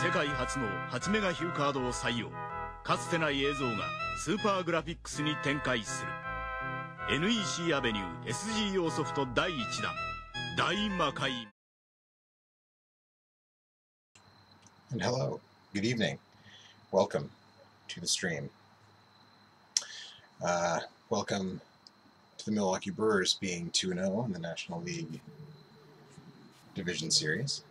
世界初の8メガヒューカードを採用。かつてない映像がスーパーグラフィックスに展開する。NEC アベニュー SG 用ソフト第1弾大魔界。 And hello, good evening. Welcome to the stream. Welcome to the Milwaukee Brewers being 2-0 in the National League Division Series.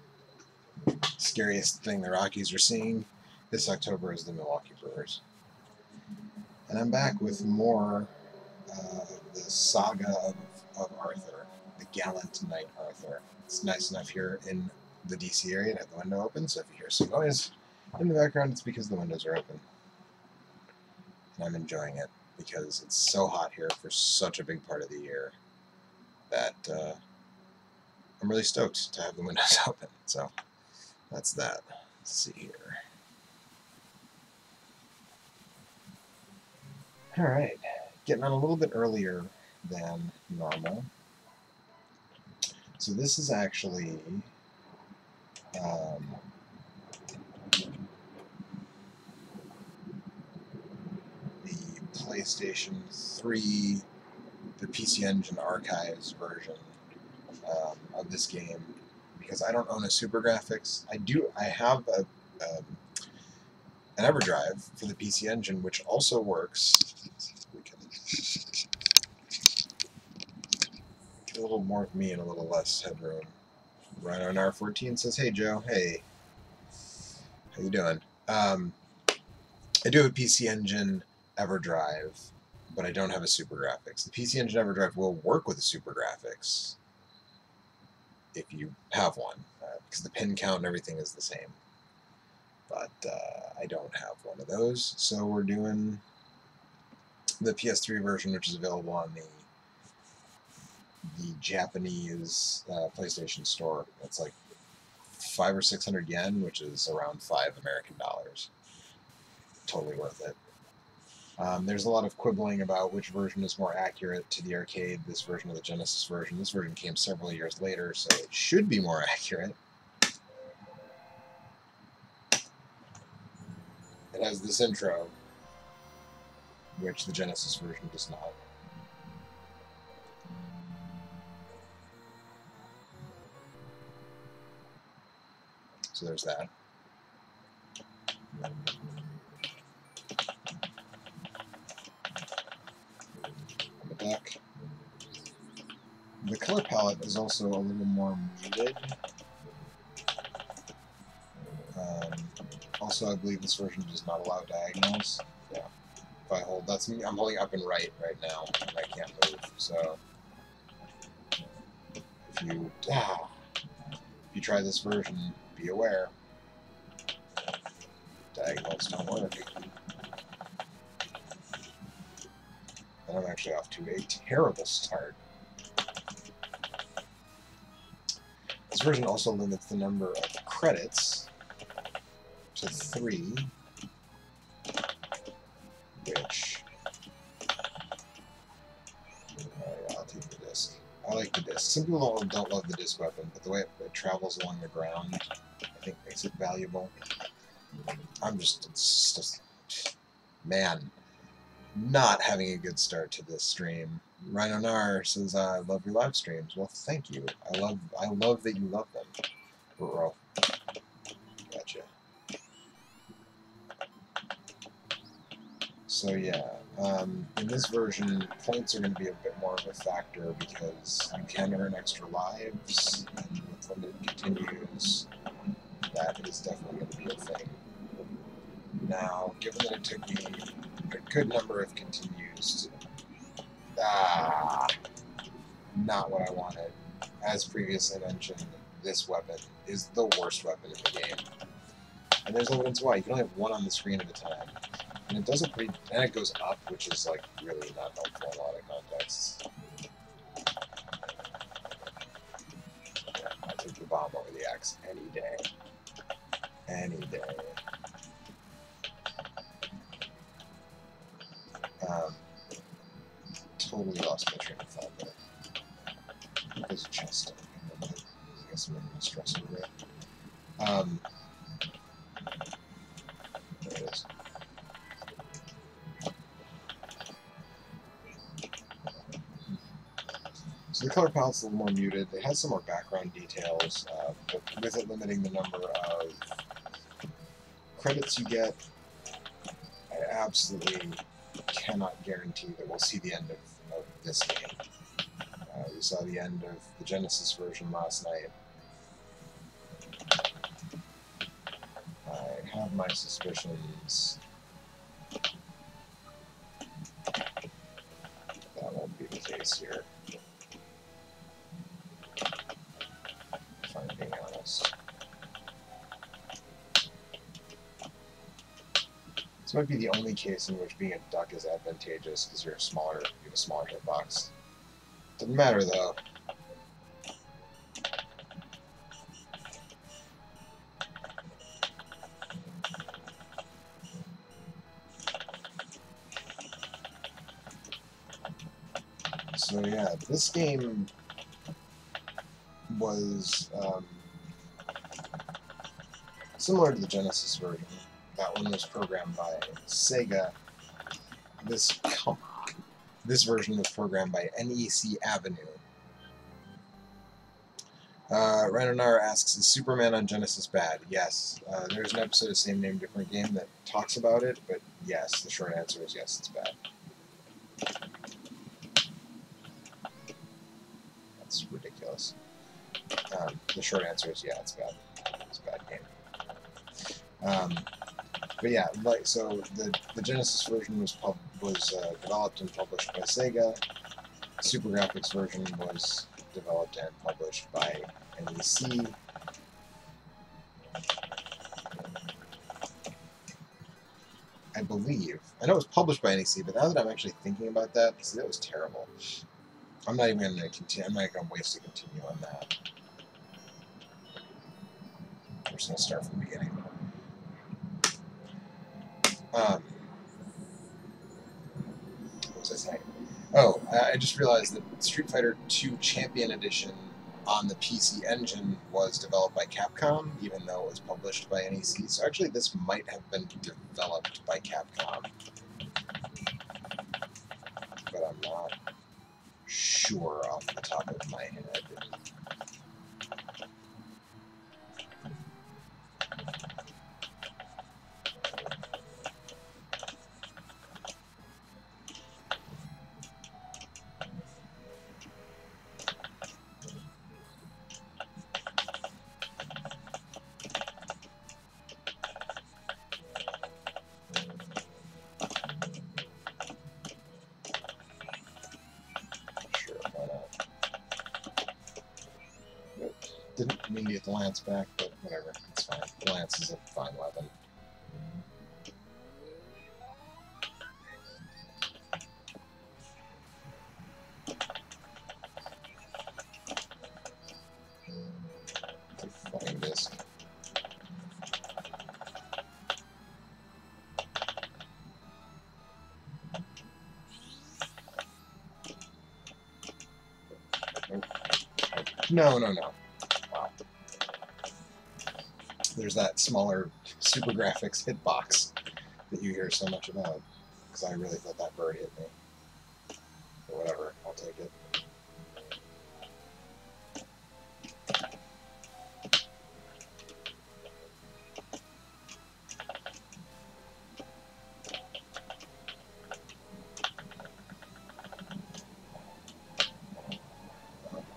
Scariest thing the Rockies are seeing this October is the Milwaukee Brewers. And I'm back with more the saga of Arthur, the gallant knight Arthur. It's nice enough here in the DC area to have the window open, so if you hear some noise in the background, it's because the windows are open. And I'm enjoying it because it's so hot here for such a big part of the year that I'm really stoked to have the windows open. So that's that. Let's see here. Alright, getting on a little bit earlier than normal. So this is actually the PlayStation 3, the PC Engine Archives version of this game, because I don't own a Supergrafx. I have an EverDrive for the PC Engine, which also works. We can get a little more of me and a little less headroom. Right on R14 says, "Hey Joe, hey, how you doing?" I do have a PC Engine EverDrive, but I don't have a Supergrafx. The PC Engine EverDrive will work with a Supergrafx if you have one, because the pin count and everything is the same. But I don't have one of those, so we're doing the PS3 version, which is available on the Japanese PlayStation Store. It's like 500 or 600 yen, which is around $5 American. Totally worth it. There's a lot of quibbling about which version is more accurate to the arcade, this version or the Genesis version. This version came several years later, so it should be more accurate. It has this intro, which the Genesis version does not. So there's that. On the back. The color palette is also a little more muted. Also, I believe this version does not allow diagonals. Yeah. If I hold, that's me. I'm holding up and right now, and I can't move. So if you try this version, be aware. Diagonals don't work. And I'm actually off to a terrible start. This version also limits the number of credits to 3, which I'll take the disc. I like the disc. Some people don't love the disc weapon, but the way it travels along the ground, I think, makes it valuable. It's just, man, not having a good start to this stream. Rhino Nar says, "I love your live streams." Well, thank you. I love that you love them. Bro. Gotcha. So yeah, in this version, points are going to be a bit more of a factor because you can earn extra lives, and with limited continues, that is definitely going to be a thing. Now, given that it took me a good number of continues to... not what I wanted. As previously mentioned, this weapon is the worst weapon in the game. And there's evidence why. You can only have one on the screen at a time. And it does a pretty... and it goes up, which is, like, really not helpful in a lot of contexts. Yeah, I'll take the bomb over the axe any day. Any day. Totally lost my train of thought there. I think there's a chest. I guess I'm getting stressed over it. color palette's a little more muted. It has some more background details, but with it limiting the number of credits you get, I absolutely cannot guarantee that we'll see the end of this game. We saw the end of the Genesis version last night. I have my suspicions that won't be the case here, if I'm being honest. This might be the only case in which being a duck is advantageous because you have a smaller hitbox. Doesn't matter though. So yeah, this game was similar to the Genesis version. That one was programmed by Sega. This version was programmed by NEC Avenue. Ranonara asks, is Superman on Genesis bad? Yes. There's an episode of Same Name Different Game that talks about it, but yes, the short answer is yes, it's bad. That's ridiculous. The short answer is yeah, it's bad. It's a bad game. But yeah, like so, the Genesis version was developed and published by Sega. Supergrafx version was developed and published by NEC. I believe. I know it was published by NEC, but now that I'm actually thinking about that, see, that was terrible. I'm not even going to continue. I'm not going to waste a continue on that. I'm just going to start from the beginning. What was I saying? Oh, I just realized that Street Fighter II Champion Edition on the PC Engine was developed by Capcom, even though it was published by NEC. So actually, this might have been developed by Capcom, but I'm not sure off the top of my head. Didn't mean to get the lance back, but whatever, it's fine. The lance is a fine weapon. Flying disc. No. Wow. There's that smaller Supergrafx hitbox that you hear so much about, because I really thought that bird hit me. But whatever, I'll take it.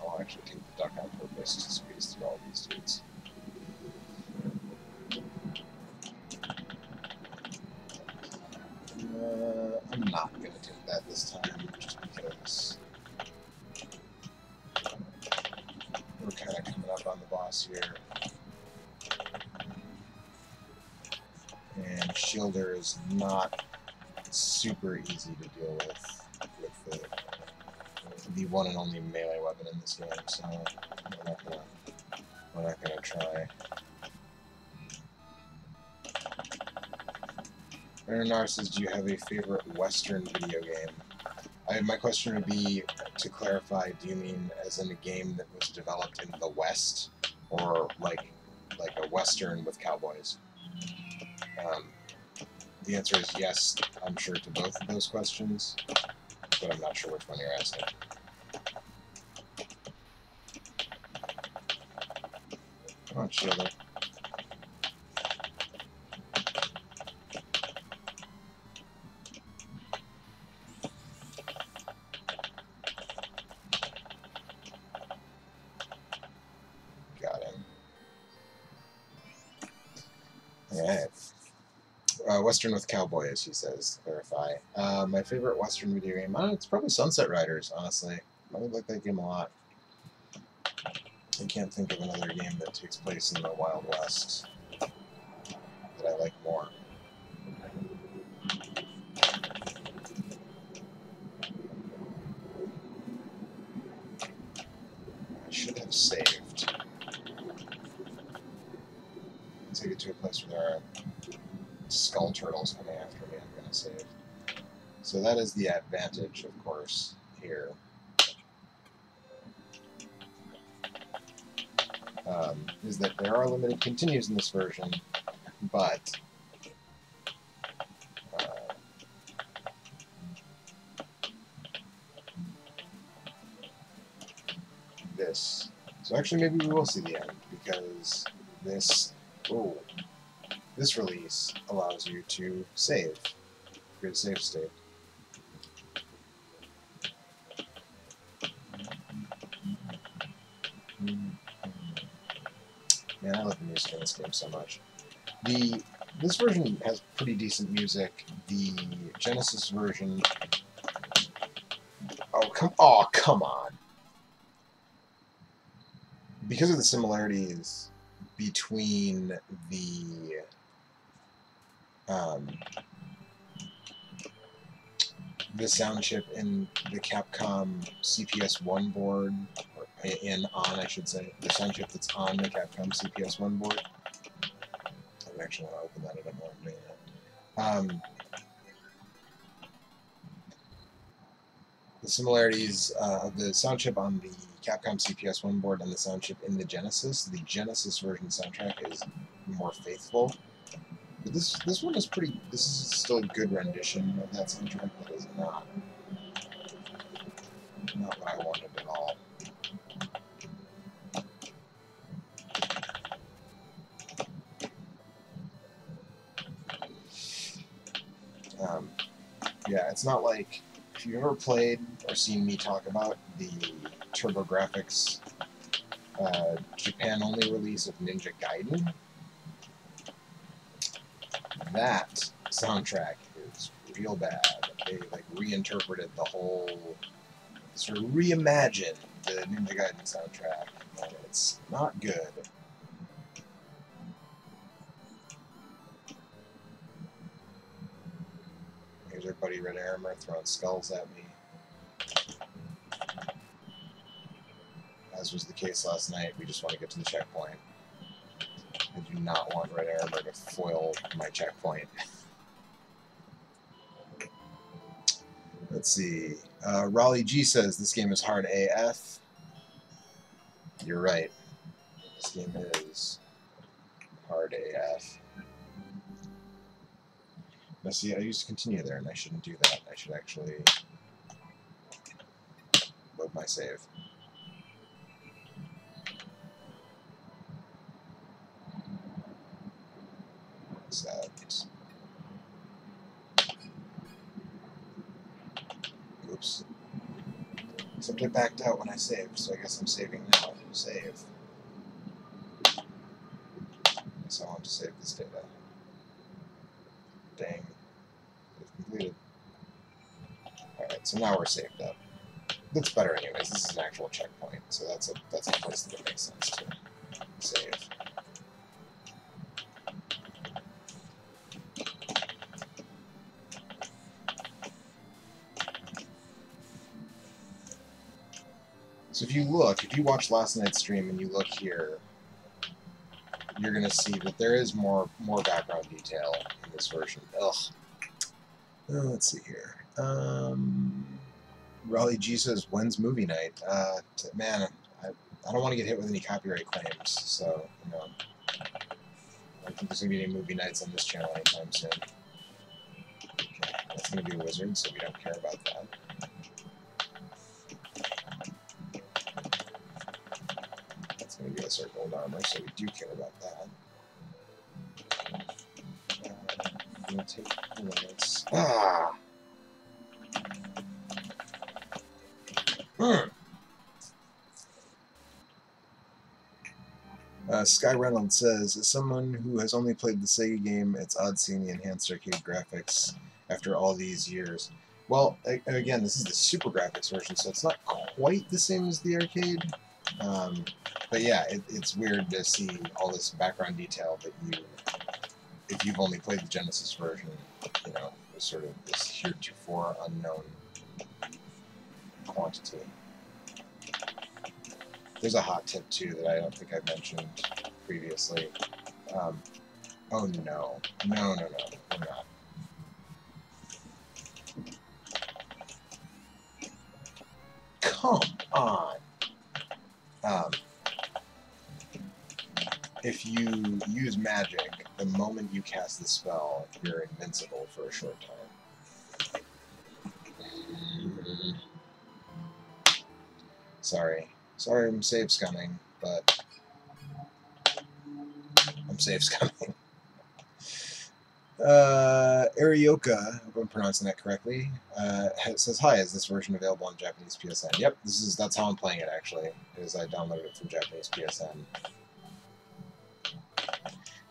I'll actually take the duck on purpose to squeeze through all these dudes. I'm not going to take that this time, just because we're kind of coming up on the boss here. And Shielder is not super easy to deal with the one and only melee weapon in this game, so we're not gonna try. Aaron says, do you have a favorite Western video game? My question would be, to clarify, do you mean as in a game that was developed in the West, or like a Western with cowboys? The answer is yes, I'm sure, to both of those questions, but I'm not sure which one you're asking. Come on, Shielder. Got him. Alright. Western with cowboys, he says, to clarify. My favorite Western video game? It's probably Sunset Riders, honestly. I would like that game a lot. I can't think of another game that takes place in the Wild West that I like more. I should have saved. Take it to a place where there are skull turtles coming after me. I'm going to save. So that is the advantage, of course, here. Is that there are limited continues in this version, but this. So actually, maybe we will see the end, because this this release allows you to save, create a save state. Man, I love the music in this game so much. This version has pretty decent music. The Genesis version... Oh, come on! Because of the similarities between the sound chip in the Capcom CPS-1 board, or I should say, the sound chip that's on the Capcom CPS-1 board. I actually want to open that. I don't know what I'm doing that. The similarities of the sound chip on the Capcom CPS-1 board and the sound chip in the Genesis version soundtrack is more faithful. But this one is pretty. This is still a good rendition of that soundtrack. That is not what I wanted at all. Yeah, it's not like if you've ever played or seen me talk about the Supergrafx Japan-only release of Ninja Gaiden. That soundtrack is real bad. They reinterpreted the whole, sort of reimagined the Ninja Gaiden soundtrack, and it's not good. Here's our buddy Red Armor throwing skulls at me. As was the case last night, we just want to get to the checkpoint. I do not want Red Armor to foil my checkpoint. Let's see. Raleigh G says this game is hard AF. You're right. This game is hard AF. Now see, I used to continue there, and I shouldn't do that. I should actually load my save. Sad. Oops. Except I backed out when I saved, so I guess I'm saving now. Save. So I want to save this data. Dang. It's completed. Alright, so now we're saved up. That's better anyways. This is an actual checkpoint, so that's a place that makes sense to save. So if you watch last night's stream and you look here, you're going to see that there is more background detail in this version. Ugh. Let's see here. Raleigh G says, when's movie night? Man, I don't want to get hit with any copyright claims, so, you know, I don't think there's going to be any movie nights on this channel anytime soon. Okay, that's going to be a wizard, so we don't care about that. That's going to be a our gold armor, so we do care about that. I'm going to take this. Ah! Sky Reynolds says, as someone who has only played the Sega game, it's odd seeing the enhanced arcade graphics after all these years. Well, again, this is the Supergrafx version, so it's not quite the same as the arcade. But yeah, it's weird to see all this background detail that if you've only played the Genesis version, you know, was sort of this heretofore unknown quantity. There's a hot tip, too, that I don't think I mentioned previously. Oh, no. No, we're not. Come on! If you use magic, the moment you cast the spell, you're invincible for a short time. Sorry, I'm save scumming, but I'm save scumming. Arioka, I hope I'm pronouncing that correctly, says, hi, is this version available on Japanese PSN? Yep, that's how I'm playing it, actually, is I downloaded it from Japanese PSN.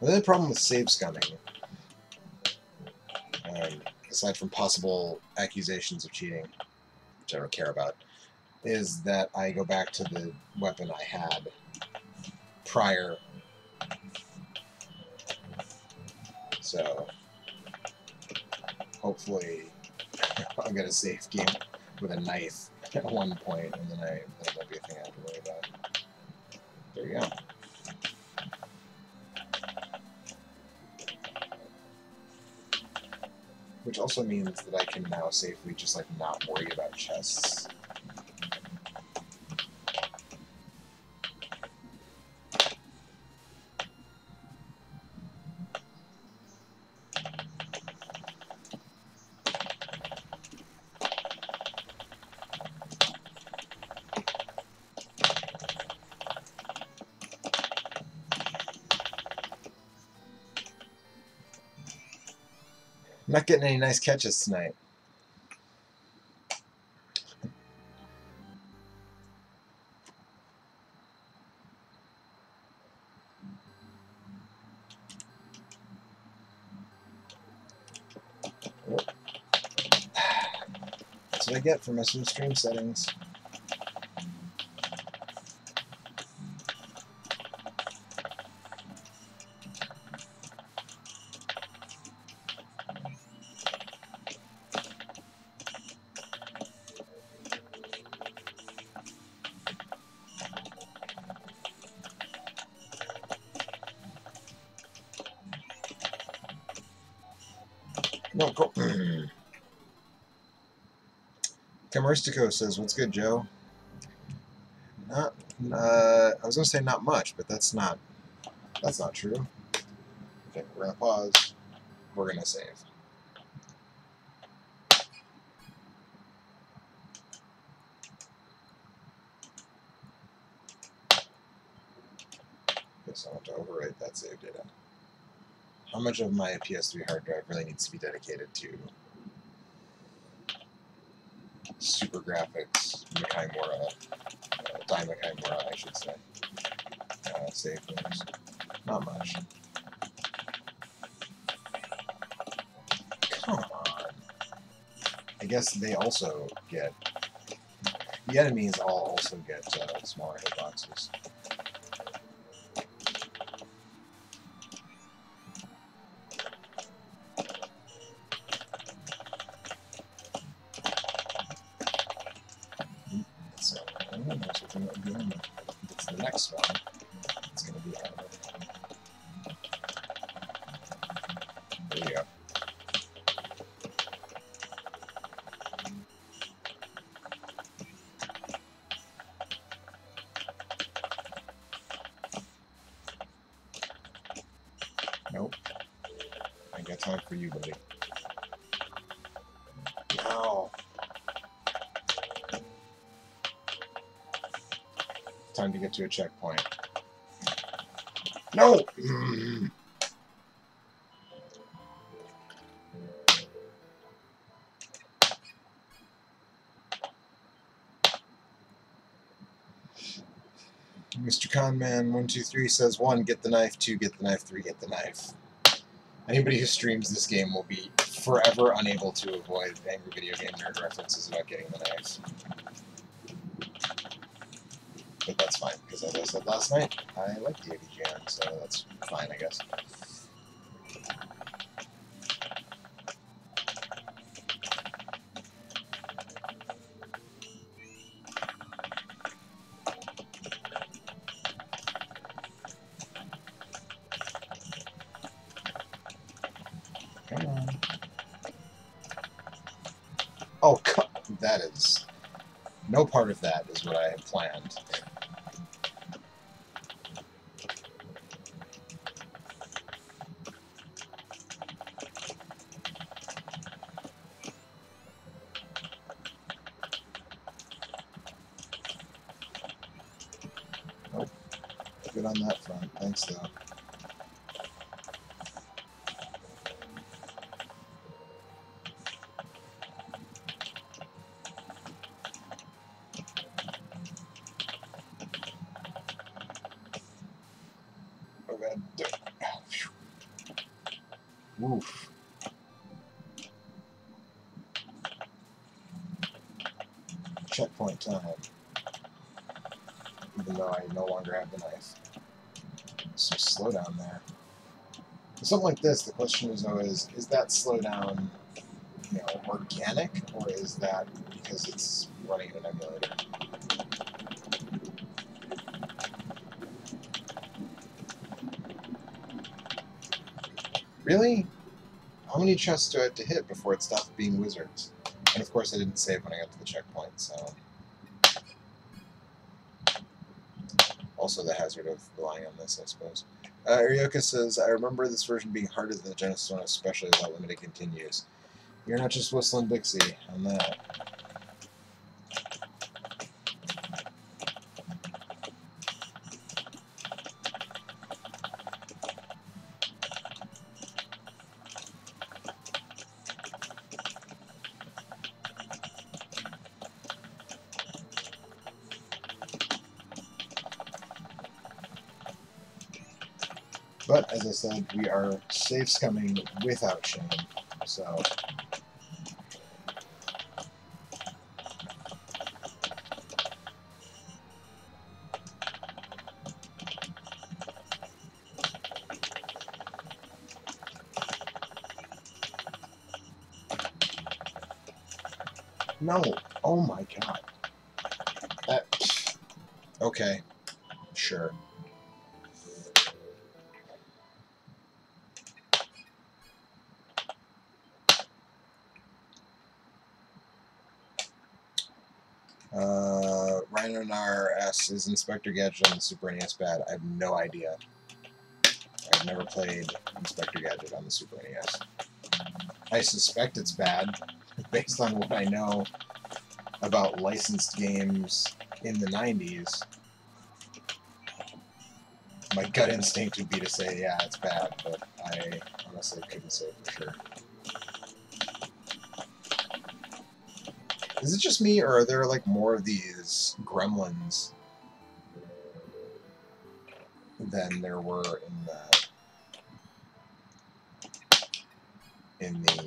The only problem with save scumming, aside from possible accusations of cheating, which I don't care about, is that I go back to the weapon I had prior. So, hopefully, I'll get a safe game with a knife at one point, and then there won't be a thing I have to worry about. There you go. Which also means that I can now safely just, like, not worry about chests. I'm not getting any nice catches tonight. That's what I get for messing with stream settings. No, go. Camaristico says, what's good, Joe? I was going to say not much, but that's not true. Okay, we're going to pause. We're going to save. Okay, so I have to overwrite that save data. How much of my PS3 hard drive really needs to be dedicated to Supergrafx, Makaimura, Dai Makaimura, I should say, save games? Not much. Come on. I guess they also get... The enemies all also get smaller hitboxes. It's the next one. It's going to be harder. There you go. Nope. I ain't got time for you, buddy. No. Time to get to a checkpoint. No! Mr. Conman123 says 1, get the knife, 2, get the knife, 3, get the knife. Anybody who streams this game will be forever unable to avoid angry video game nerd references about getting the knife. But that's fine, because as I said last night, I like the AVGN, so that's fine, I guess. Come on. Oh, that is... No part of that is what I had planned. Nope. Good on that front. Thanks, though. Oh, God. Oof. Checkpoint time. Even though I no longer have the knife. So slow down there. For something like this, the question is always, is that slowdown, you know, organic, or is that because it's running in an emulator? Really? How many chests do I have to hit before it stops being wizards? And of course I didn't save when I got to the checkpoint, so... Also the hazard of relying on this, I suppose. Arioka says, I remember this version being harder than the Genesis one, especially without limited continues. You're not just whistling Dixie on that. But, as I said, we are safe scumming without shame, so... No! Oh my god. That... Okay. Sure. Rhinonar asks, is Inspector Gadget on the Super NES bad? I have no idea. I've never played Inspector Gadget on the Super NES. I suspect it's bad, based on what I know about licensed games in the 90s. My gut instinct would be to say, yeah, it's bad, but I honestly couldn't say for sure. Is it just me, or are there, like, more of these gremlins than there were in the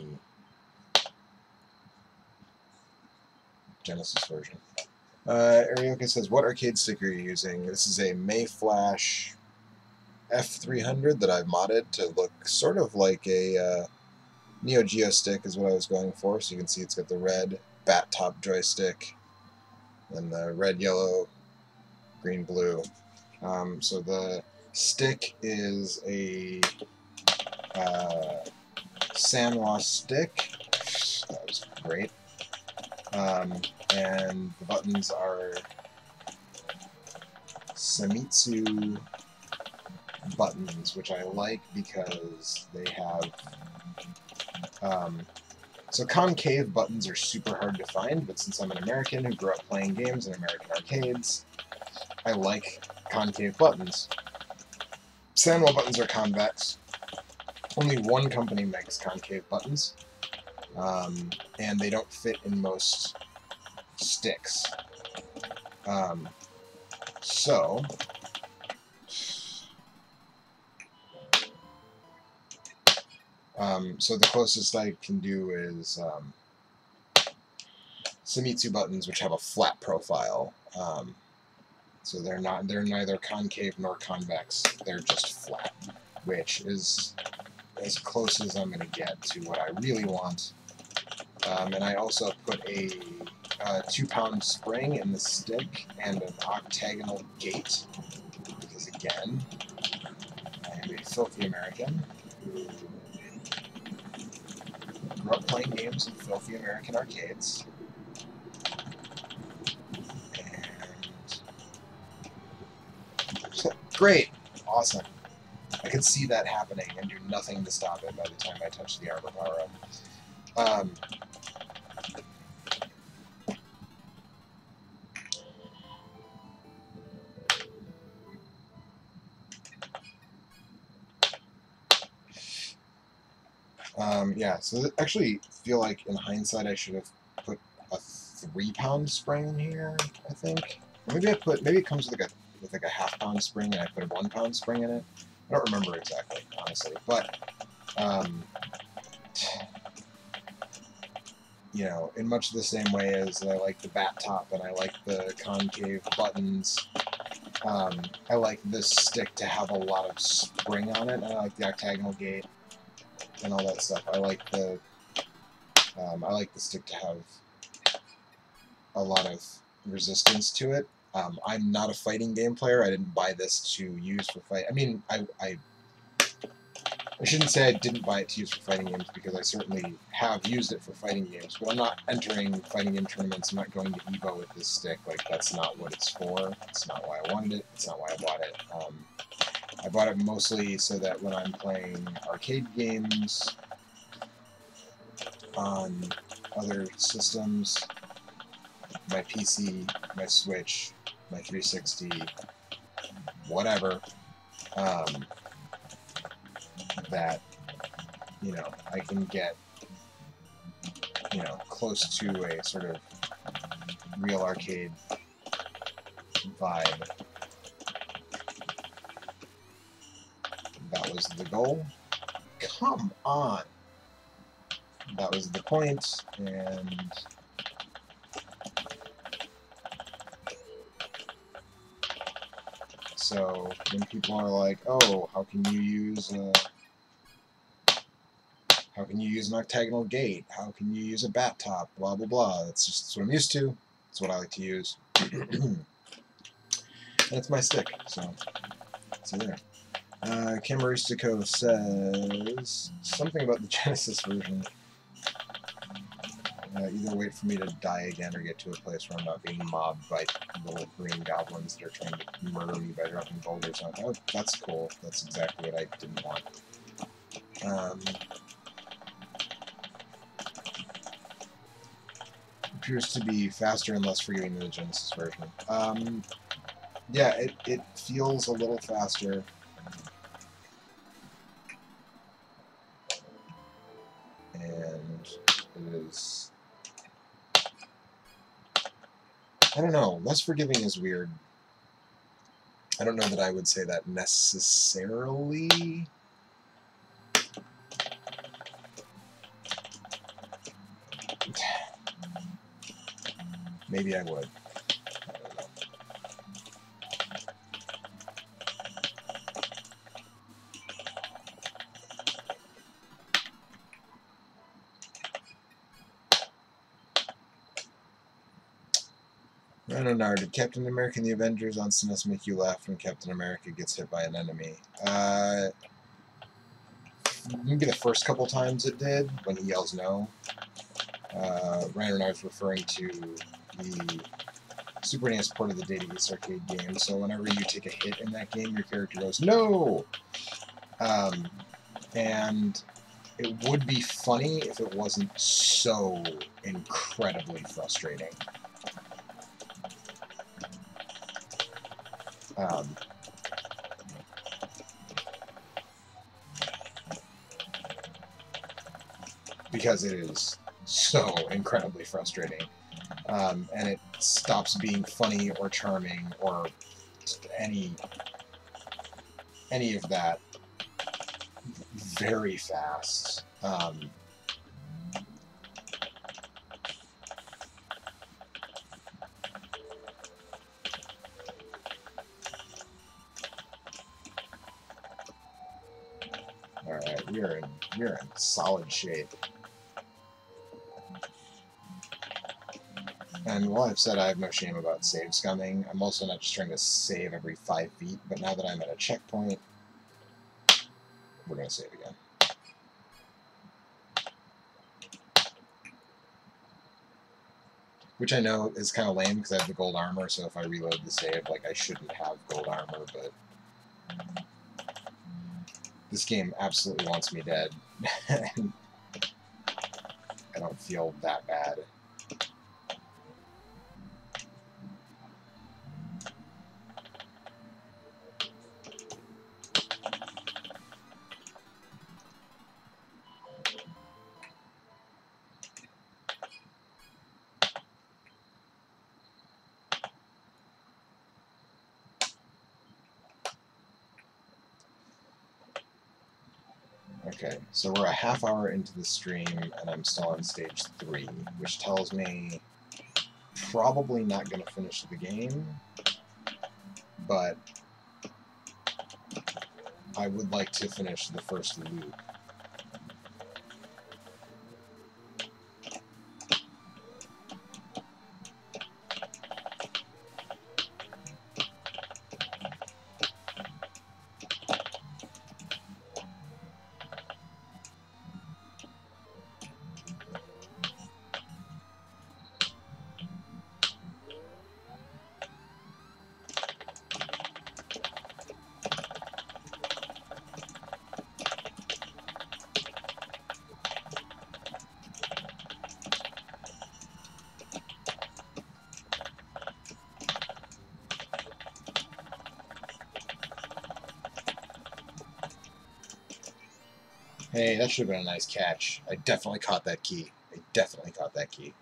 Genesis version? Arioka says, what arcade stick are you using? This is a Mayflash F300 that I've modded to look sort of like a Neo Geo stick is what I was going for. So you can see it's got the red bat top joystick and the red, yellow, green, blue. So the stick is a Sanwa stick. That was great. And the buttons are Samitsu buttons, which I like because they have... so concave buttons are super hard to find, but since I'm an American who grew up playing games in American arcades, I like concave buttons. Sandwell buttons are convex. Only one company makes concave buttons, and they don't fit in most sticks. So the closest I can do is Sumitsu buttons, which have a flat profile. So they're neither concave nor convex. They're just flat, which is as close as I'm going to get to what I really want. And I also put a 2-pound spring in the stick and an octagonal gate, because again, I am a filthy American who grew up playing games in filthy American arcades. And great, awesome. I could see that happening and do nothing to stop it by the time I touch the armor power-up. Yeah, so actually feel like in hindsight I should have put a 3-pound spring in here, I think. Or maybe it comes with like a half-pound spring and I put a 1-pound spring in it. I don't remember exactly, honestly, but you know, in much the same way as I like the bat top and I like the concave buttons, I like this stick to have a lot of spring on it, and I like the octagonal gate and all that stuff. I like the stick to have a lot of resistance to it. I'm not a fighting game player. I didn't buy this to use for fight. I mean, I shouldn't say I didn't buy it to use for fighting games, because I certainly have used it for fighting games, but I'm not entering fighting game tournaments. I'm not going to EVO with this stick. Like, that's not what it's for. It's not why I wanted it. It's not why I bought it. I bought it mostly so that when I'm playing arcade games on other systems, my PC, my Switch, my 360, whatever, that, you know, I can get, you know, close to a sort of real arcade vibe. That was the goal. Come on! That was the point, and so when people are like, "Oh, how can you use an octagonal gate? How can you use a bat top? Blah blah blah." That's what I'm used to. It's what I like to use. And it's my stick, so there. Camaristico says something about the Genesis version. Either wait for me to die again or get to a place where I'm not being mobbed by little green goblins that are trying to murder me by dropping boulders on. Oh, that's cool. That's exactly what I didn't want. Appears to be faster and less forgiving than the Genesis version. Yeah, it feels a little faster. And it is... I don't know, less forgiving is weird. I don't know that I would say that necessarily. Maybe I would. I don't know. I don't know. Did Captain America and the Avengers on SNES make you laugh when Captain America gets hit by an enemy? Maybe the first couple times it did, when he yells no. Ryan and I was referring to the Super NES port of the Data East arcade game, so whenever you take a hit in that game, your character goes, no! And it would be funny if it wasn't so incredibly frustrating. because it is so incredibly frustrating. And it stops being funny or charming or any of that very fast. All right, we are in solid shape. And while I've said I have no shame about save scumming, I'm also not just trying to save every 5 feet, but now that I'm at a checkpoint, we're going to save again. Which I know is kind of lame because I have the gold armor, so if I reload the save, like, I shouldn't have gold armor, but this game absolutely wants me dead. And I don't feel that bad. Okay, so we're a half hour into the stream, and I'm still on stage 3, which tells me probably not going to finish the game, but I would like to finish the first loop. Hey, that should have been a nice catch. I definitely caught that key. I definitely caught that key.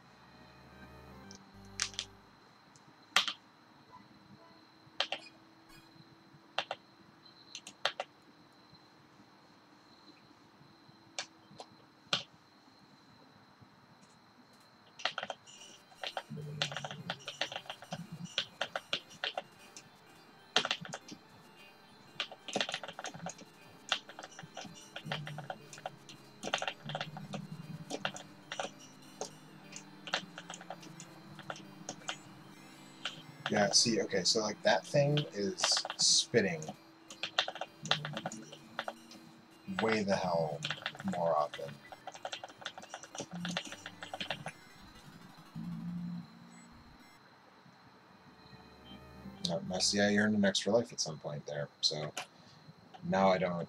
Yeah, see, okay, so like that thing is spitting way the hell more often. Now, see, I earned an extra life at some point there, so now I don't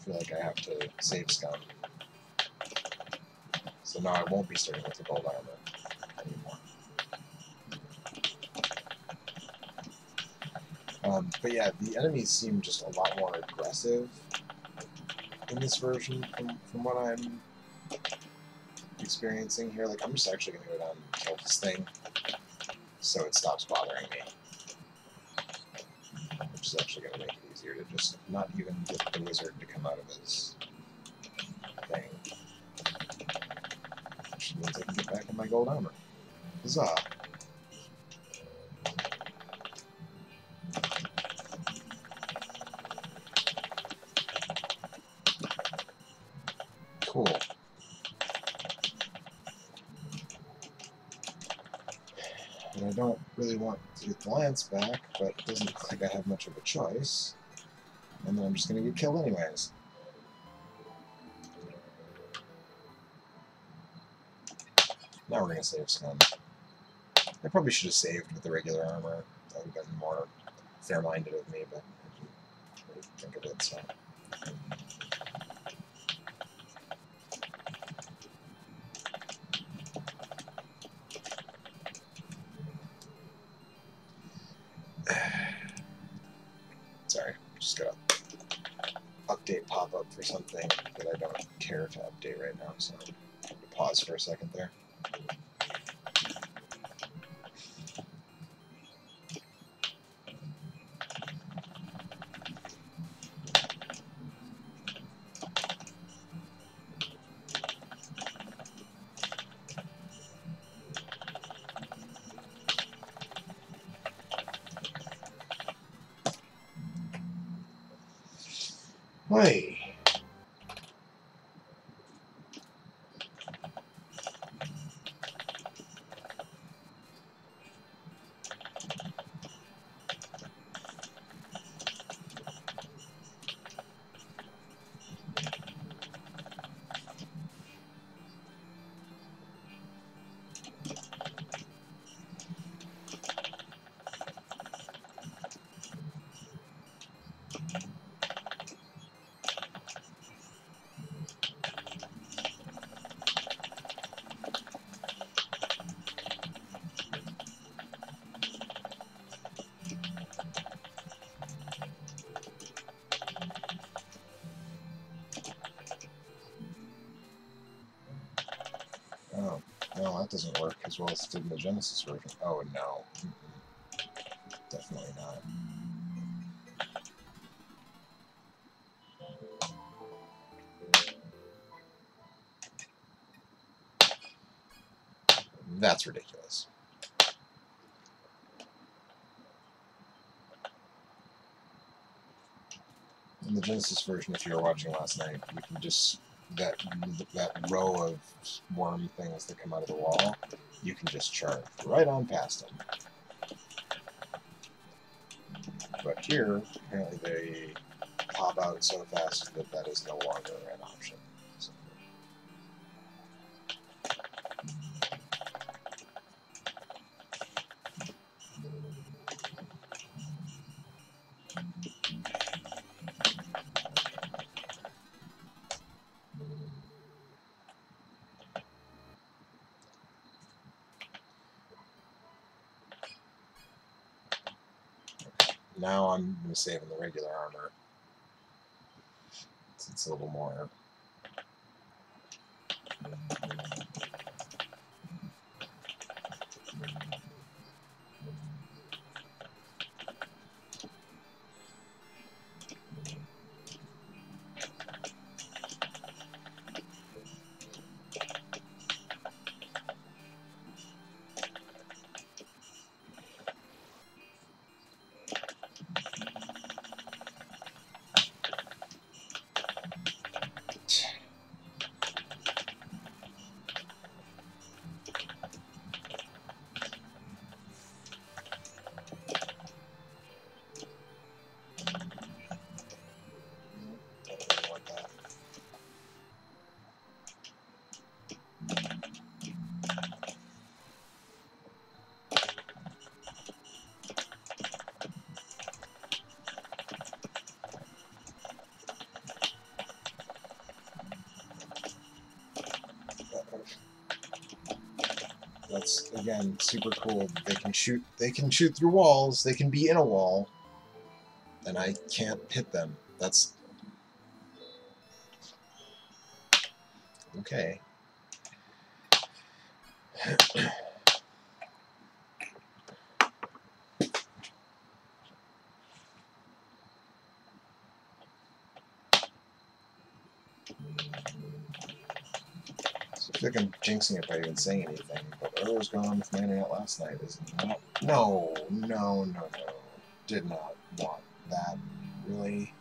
feel like I have to save scum. So now I won't be starting with the gold armor anymore. But yeah, the enemies seem just a lot more aggressive in this version from what I'm experiencing here. Like, I'm just actually going to go down and kill this thing so it stops bothering me. Which is actually going to make it easier to just not even get the wizard to come out of his thing. Which means I can get back in my gold armor. Huzzah! Cool. And I don't really want to get the lance back, but it doesn't look like I have much of a choice. And then I'm just going to get killed anyways. Now we're going to save scum. I probably should have saved with the regular armor. That would have been more fair-minded of me, but I didn't really think of it, so... Sorry, just gotta update pop. pop up for something that I don't care to update right now, so I'm going to pause for a second there. Hey. Oh, no, that doesn't work as well as it did in the Genesis version. Oh, no. Definitely not. That's ridiculous. In the Genesis version, if you were watching last night, you can just... That row of worm things that come out of the wall, you can just charge right on past them. But here, apparently they pop out so fast that that is no longer an option. So. Now I'm going to save in the regular armor. It's a little more... That's, again, super cool. They can shoot through walls, they can be in a wall, and I can't hit them. That's... okay. So I feel like I'm jinxing it by even saying anything, but whatever was going on with Mining Out last night is not... No. Did not want that. Really?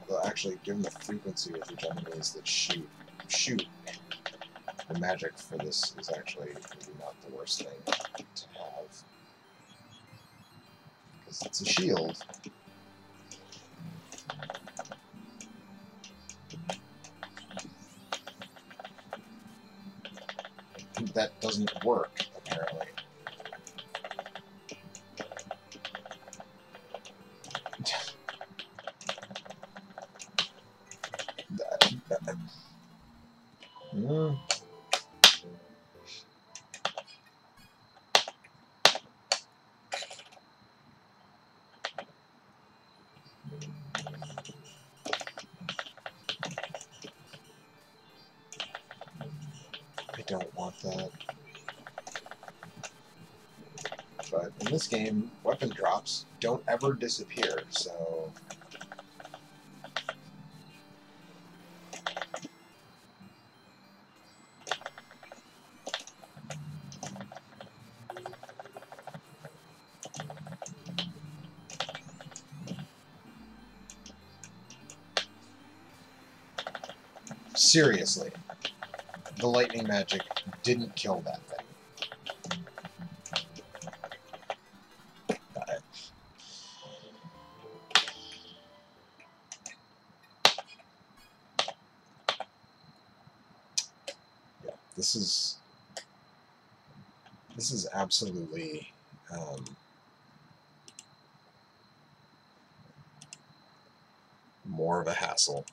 Although, actually, given the frequency of which enemies that shoot, the magic for this is actually maybe not the worst thing to have. Because it's a shield. That doesn't work, apparently. don't want that. But in this game, weapon drops don't ever disappear, so... Seriously, the lightning magic didn't kill that thing. But yeah, this is absolutely more of a hassle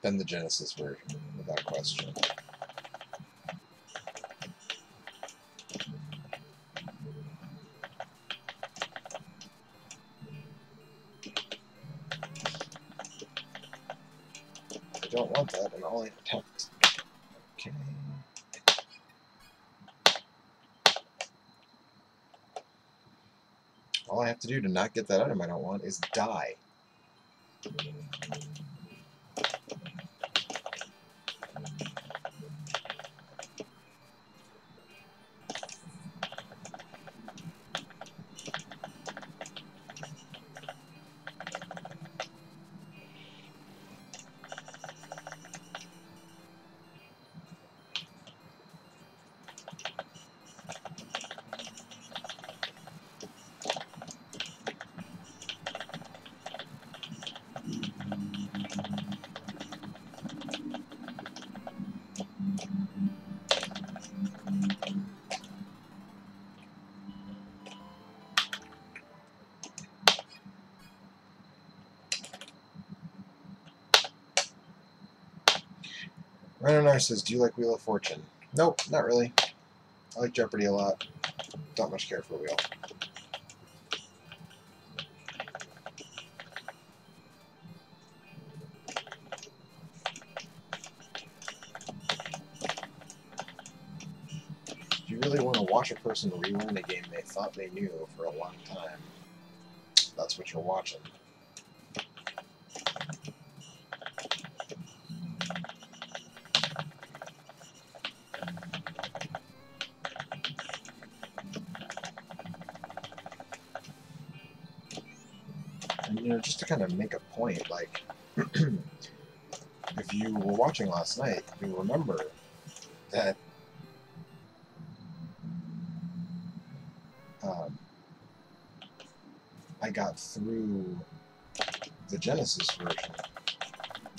than the Genesis version, without question. I don't want that, and all I attempt. Okay. All I have to do to not get that item I don't want is die. Renanar says, do you like Wheel of Fortune? Nope, not really. I like Jeopardy a lot. Don't much care for Wheel. If you really want to watch a person relearn a game they thought they knew for a long time, that's what you're watching. And, you know, just to kind of make a point, like, if you were watching last night, you'll remember that I got through the Genesis version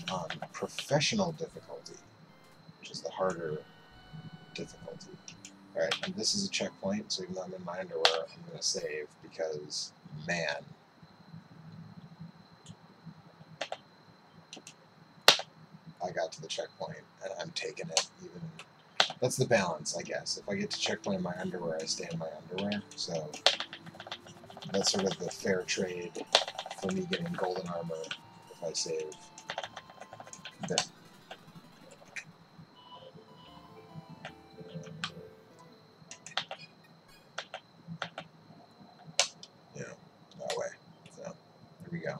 on professional difficulty, which is the harder difficulty. Alright, and this is a checkpoint, so even though I'm in my underwear, I'm going to save, because, man, I got to the checkpoint, and I'm taking it. Even that's the balance, I guess. If I get to checkpoint in my underwear, I stay in my underwear, so that's sort of the fair trade for me getting golden armor if I save. There. Yeah, that way. So, there we go.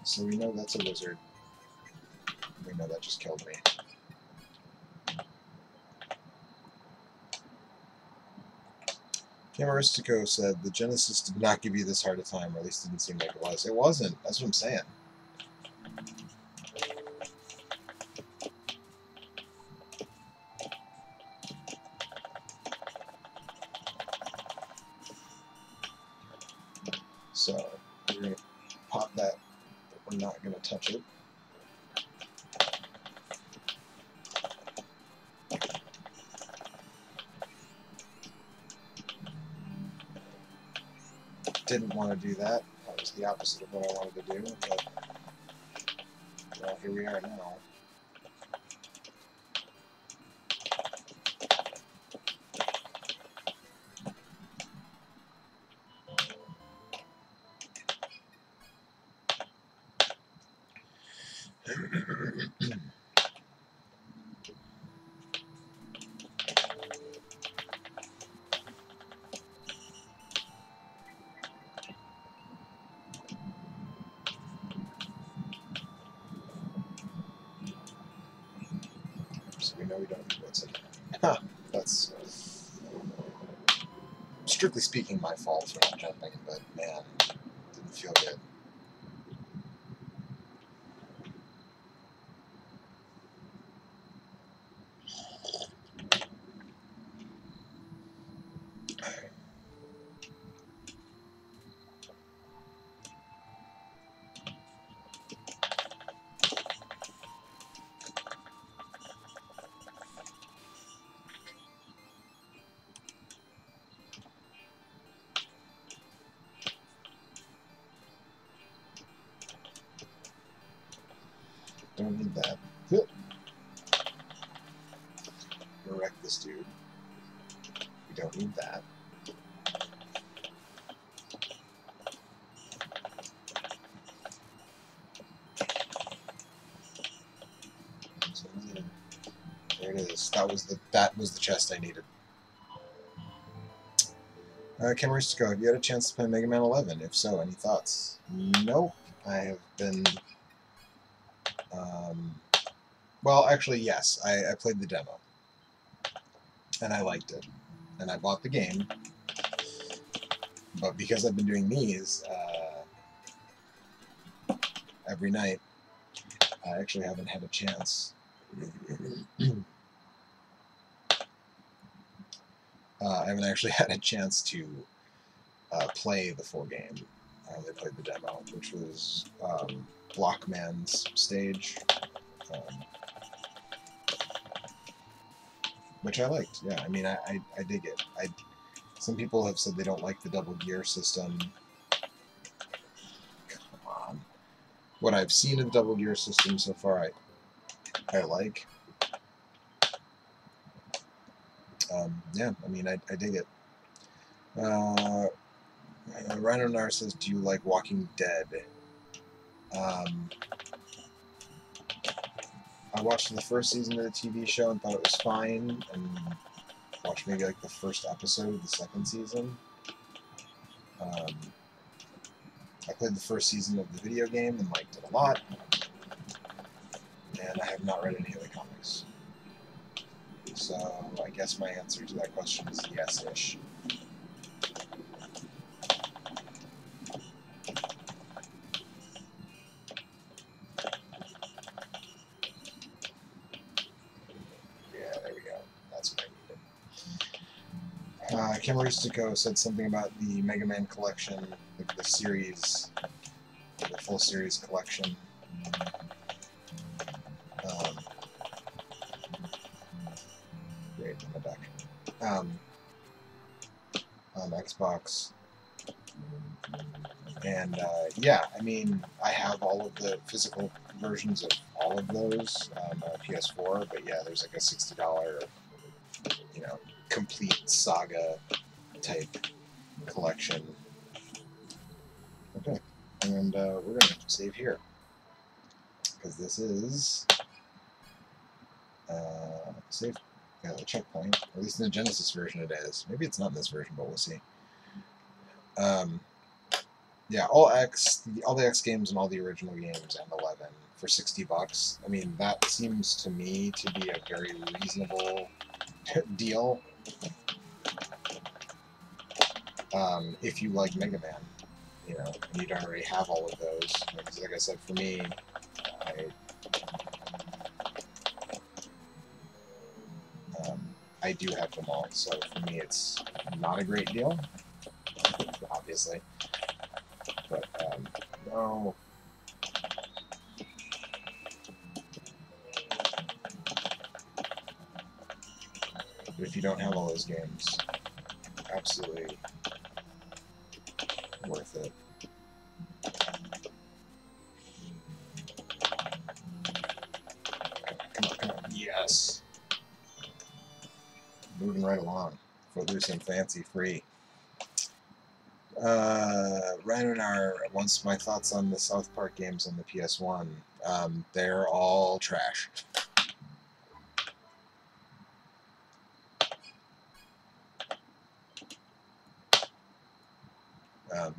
So we know that's a wizard. We know that just killed me. Camaristico said the Genesis did not give you this hard a time, or at least didn't seem like it was. It wasn't. That's what I'm saying. So we're going to pop that, but we're not going to touch it. Didn't want to do that. That was the opposite of what I wanted to do, but well, here we are now. No, we don't need what's in there. Huh, that's strictly speaking my fault for not jumping, but man, didn't feel good. Don't need that. Wreck this dude. We don't need that. So, there it is. That was the chest I needed. Camaristico, have you had a chance to play Mega Man 11? If so, any thoughts? Nope. I have been... well, actually, yes. I played the demo. And I liked it. And I bought the game. But because I've been doing these every night, I actually haven't had a chance. I haven't actually had a chance to play the full game. I only played the demo, which was Blockman's stage, which I liked. Yeah, I mean, I dig it. Some people have said they don't like the double gear system. Come on. What I've seen of the double gear system so far, I like. Yeah, I mean, I dig it. Rhino Nar says, do you like Walking Dead? I watched the first season of the TV show and thought it was fine, and watched maybe like the first episode of the second season. I played the first season of the video game and liked it a lot, and I have not read any of the comics. So I guess my answer to that question is yes-ish. Camaristico said something about the Mega Man collection, the series, the full series collection. Great, on the deck. On Xbox. And yeah, I mean, I have all of the physical versions of all of those on PS4, but yeah, there's like a $60, you know, complete saga type collection. Okay, and we're going to save here, because this is save checkpoint, at least in the Genesis version it is. Maybe it's not in this version, but we'll see. Yeah, all the X games and all the original games and 11 for $60. I mean, that seems to me to be a very reasonable deal. If you like Mega Man, you know, and you don't already have all of those. Because like I said, for me, I do have them all, so for me it's not a great deal, obviously. But, no. But if you don't have all those games, absolutely worth it. Come on. Yes! Moving right along. Footloose and Fancy Free. Rhinonar wants my thoughts on the South Park games on the PS1. They're all trash.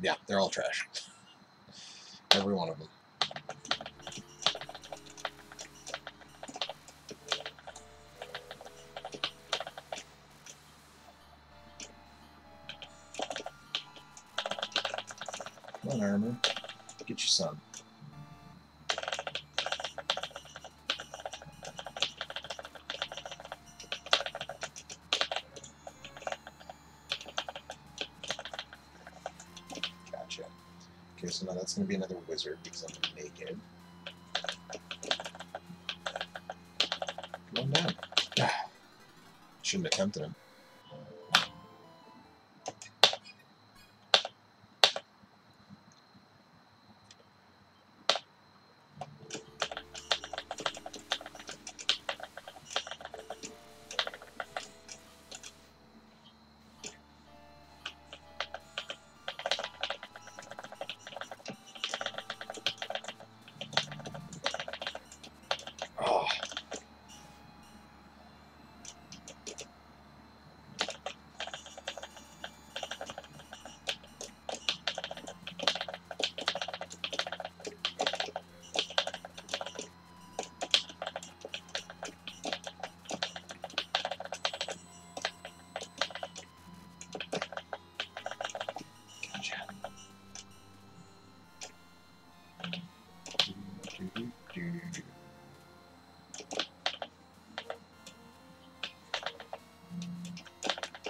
Yeah, they're all trash. Every one of them. Come on, armor. Get you some. Gotcha. Okay, so now that's going to be another wizard because I'm naked. Come on down. Shouldn't have tempted him. Oh.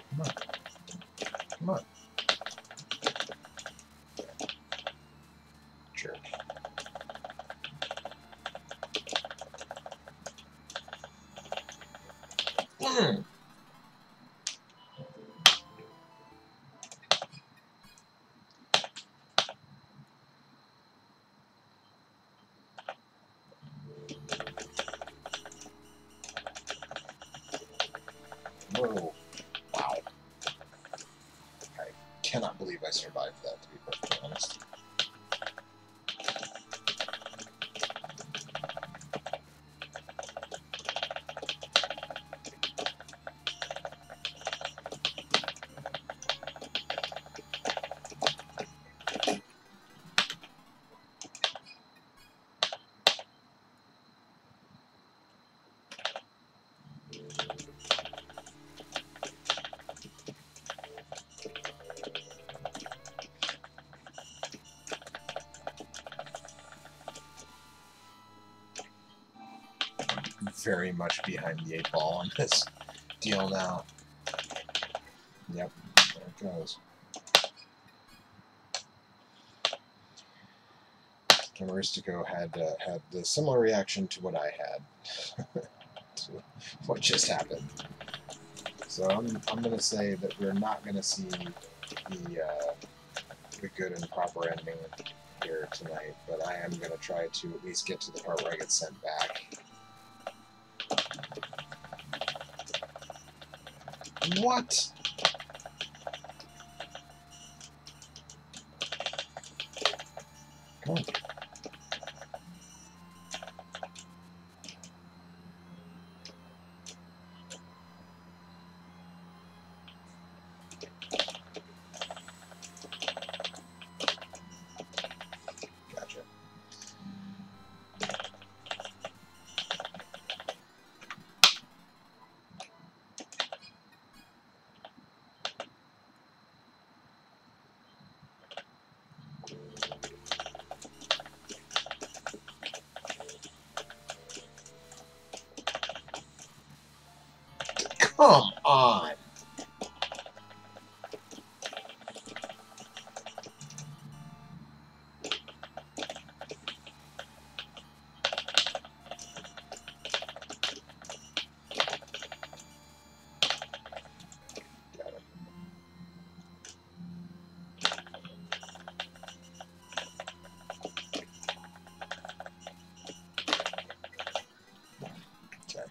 Come on. Come on. Jerk. Mm. Whoa. Wow. I cannot believe I survived that, to be perfectly honest. Very much behind the 8 ball on this deal now. Yep, there it goes. Camaristico had the similar reaction to what I had, to what just happened. So I'm going to say that we're not going to see the good and proper ending here tonight, but I am going to try to at least get to the part where I get sent back. What? Come on. Gotcha. Come on! Got it. Okay.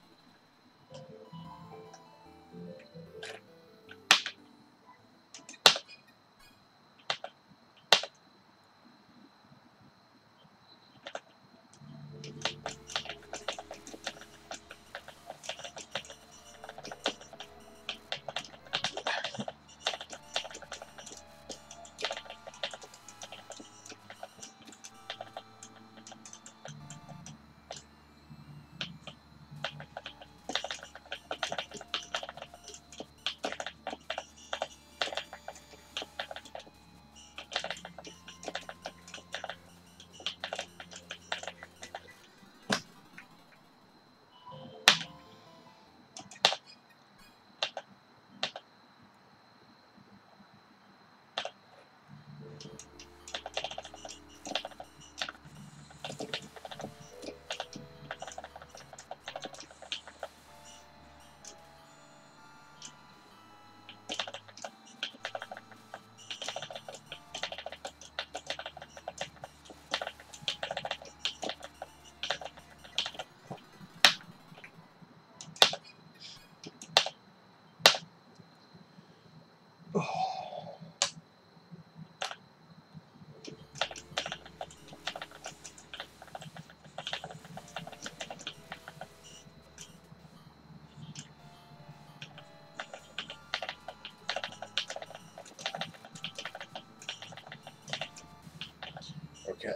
Okay,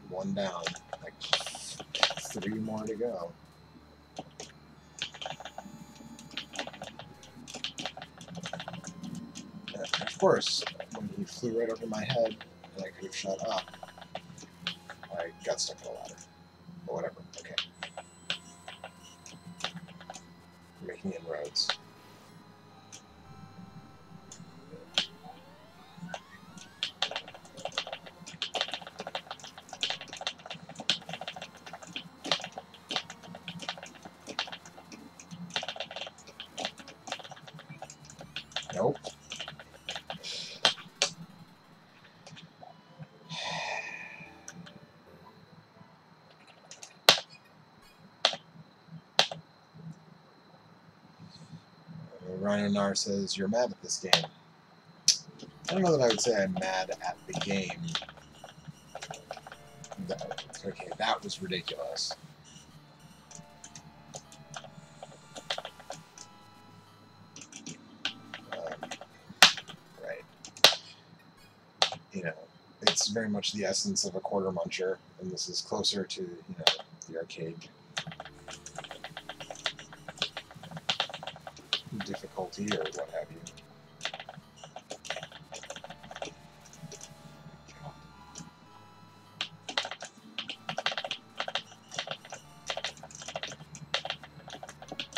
one down, like 3 more to go. And of course, when he flew right over my head and I could have shot up, I got stuck in a ladder. But whatever, okay. We're making inroads. Nope. Rhino Nar says, you're mad at this game. I don't know that I would say I'm mad at the game. Okay, that was ridiculous. Right. You know, it's very much the essence of a quarter muncher, and this is closer to, you know, the arcade difficulty or what have you.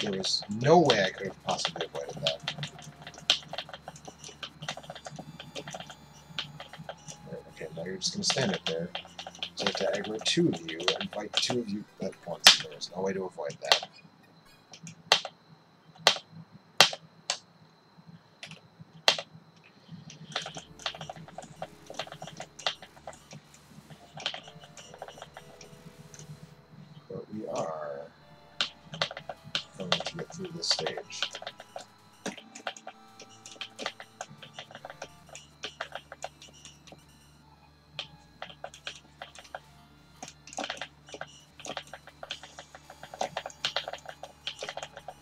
There was no way I could have possibly avoided that. Okay, now you're just going to stand up there. So I have to aggro 2 of you and fight 2 of you at once. There's no way to avoid that. But we are going to get through this stage.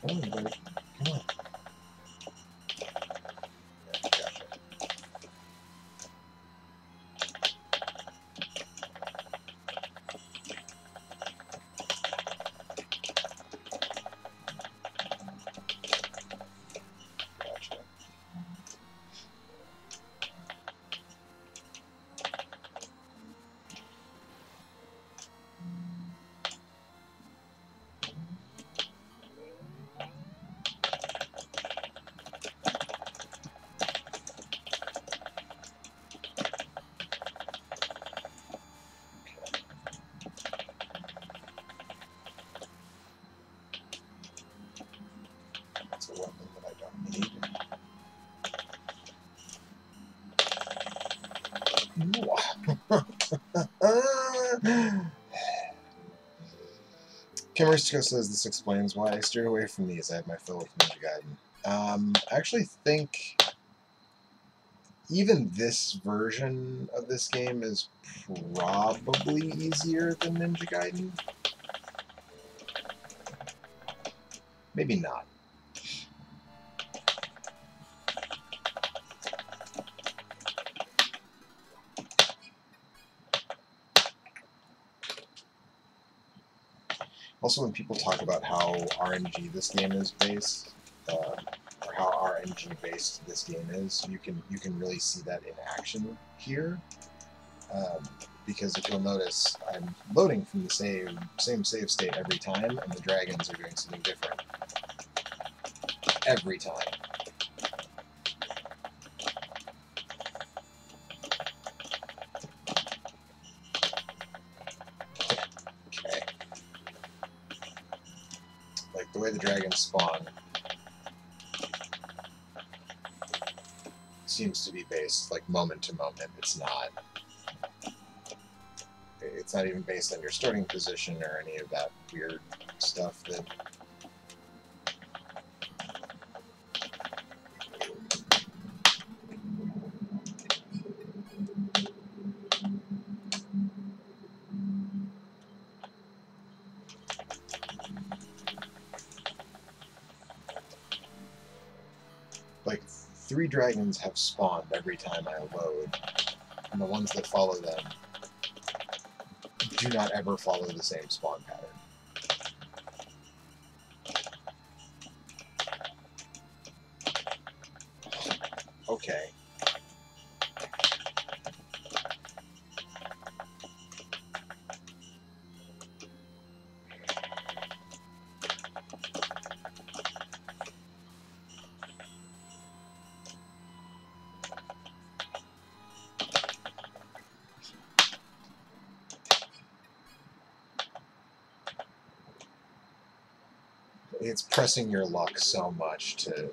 Come on, buddy. Come on. Yeah, gotcha. Gotcha. That's a weapon that I don't need. Kimmersco says this explains why I steered away from these. I had my fill with Ninja Gaiden. I actually think even this version of this game is probably easier than Ninja Gaiden. Maybe not. Also, when people talk about how RNG this game is based, or how RNG based this game is, you can really see that in action here. Because if you'll notice, I'm loading from the same save state every time, and the dragons are doing something different every time. Okay. Like the way the dragons spawn seems to be based like moment to moment. It's not. It's not even based on your starting position or any of that weird stuff that like 3 dragons have spawned every time I load, and the ones that follow them do not ever follow the same spawn pattern. Okay. It's pressing your luck so much to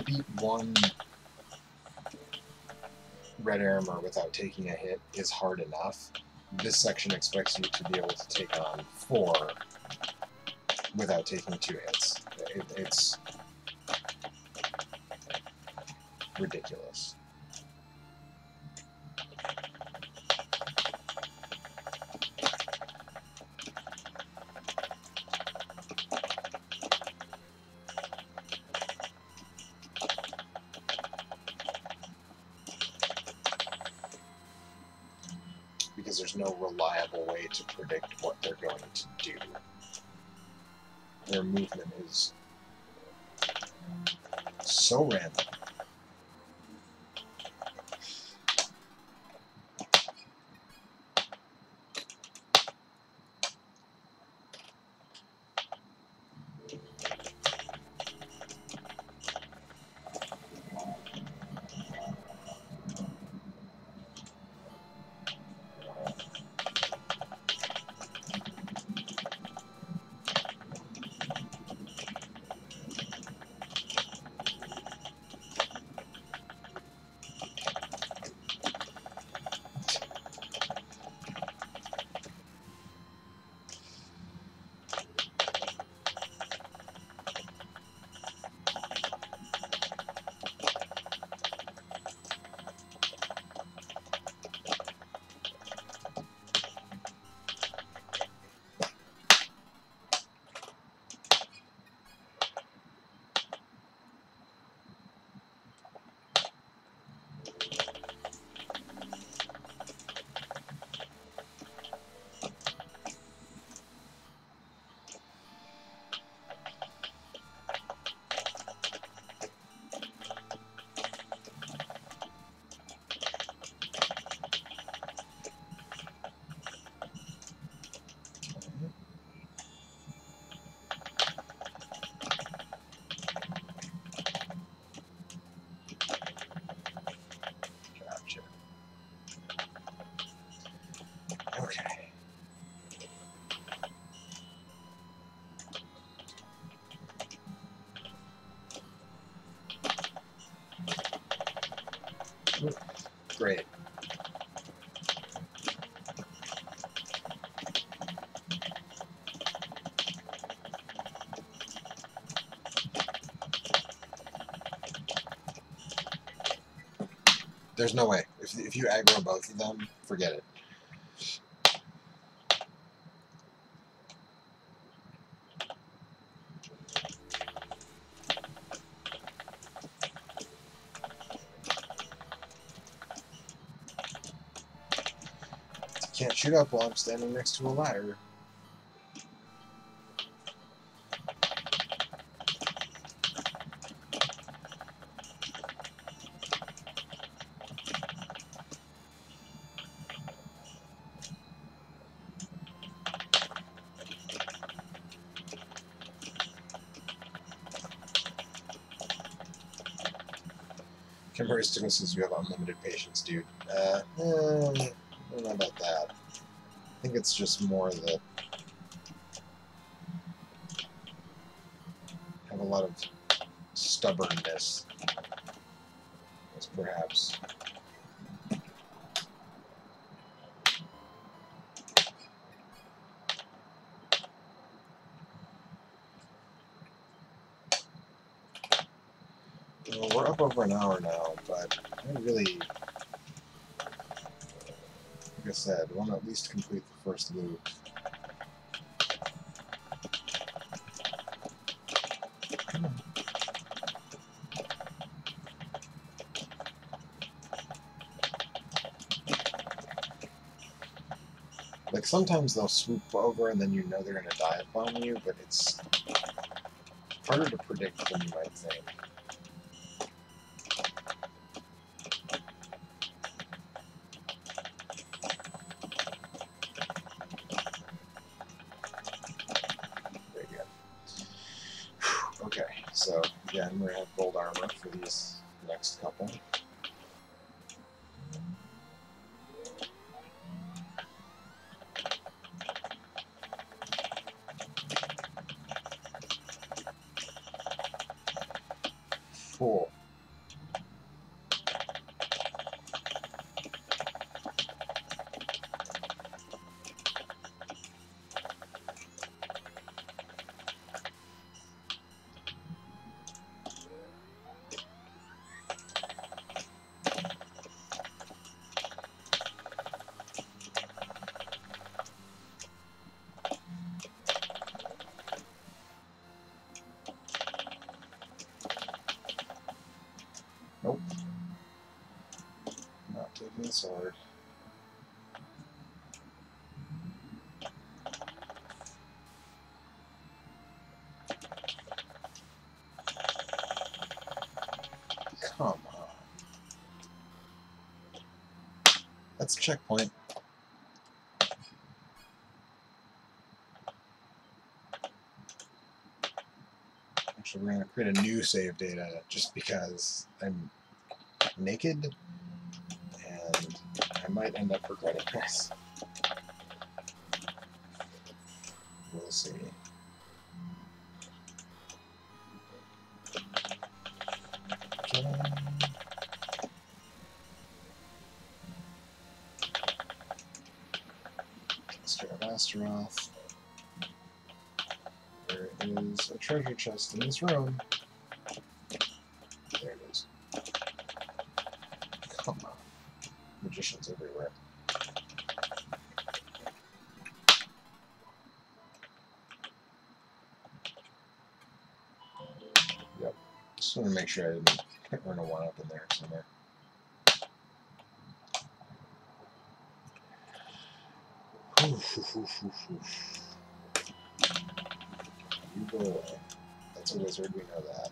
beat one red armor without taking a hit is hard enough. This section expects you to be able to take on 4 without taking 2 hits. It's ridiculous. Because there's no reliable way to predict what they're going to do. Their movement is so random. Okay. Great. There's no way. If you aggro both of them, forget it. Can't shoot up while I'm standing next to a ladder. Kimberly says you have unlimited patience, dude. I don't know about that. I think it's just more that I have a lot of stubbornness, perhaps. Well, we're up over an hour now, but I really, like I said, want to at least complete the first loop. Come on. Like, sometimes they'll swoop over and then you know they're going to dive bomb you, but it's harder to predict than you might think. There you go. Okay, so again, we're going to have gold armor for these next couple. Cool. Nope. Not taking the sword. Come on. That's a checkpoint. Actually, we're going to create a new save data just because I'm naked and I might end up regretting this. We'll see. Okay. Mr. Asteroth. There is a treasure chest in this room. There it is. Come on. Magicians everywhere. Yep. Just want to make sure I didn't run a one up in there somewhere. You go away. That's a wizard, we know that.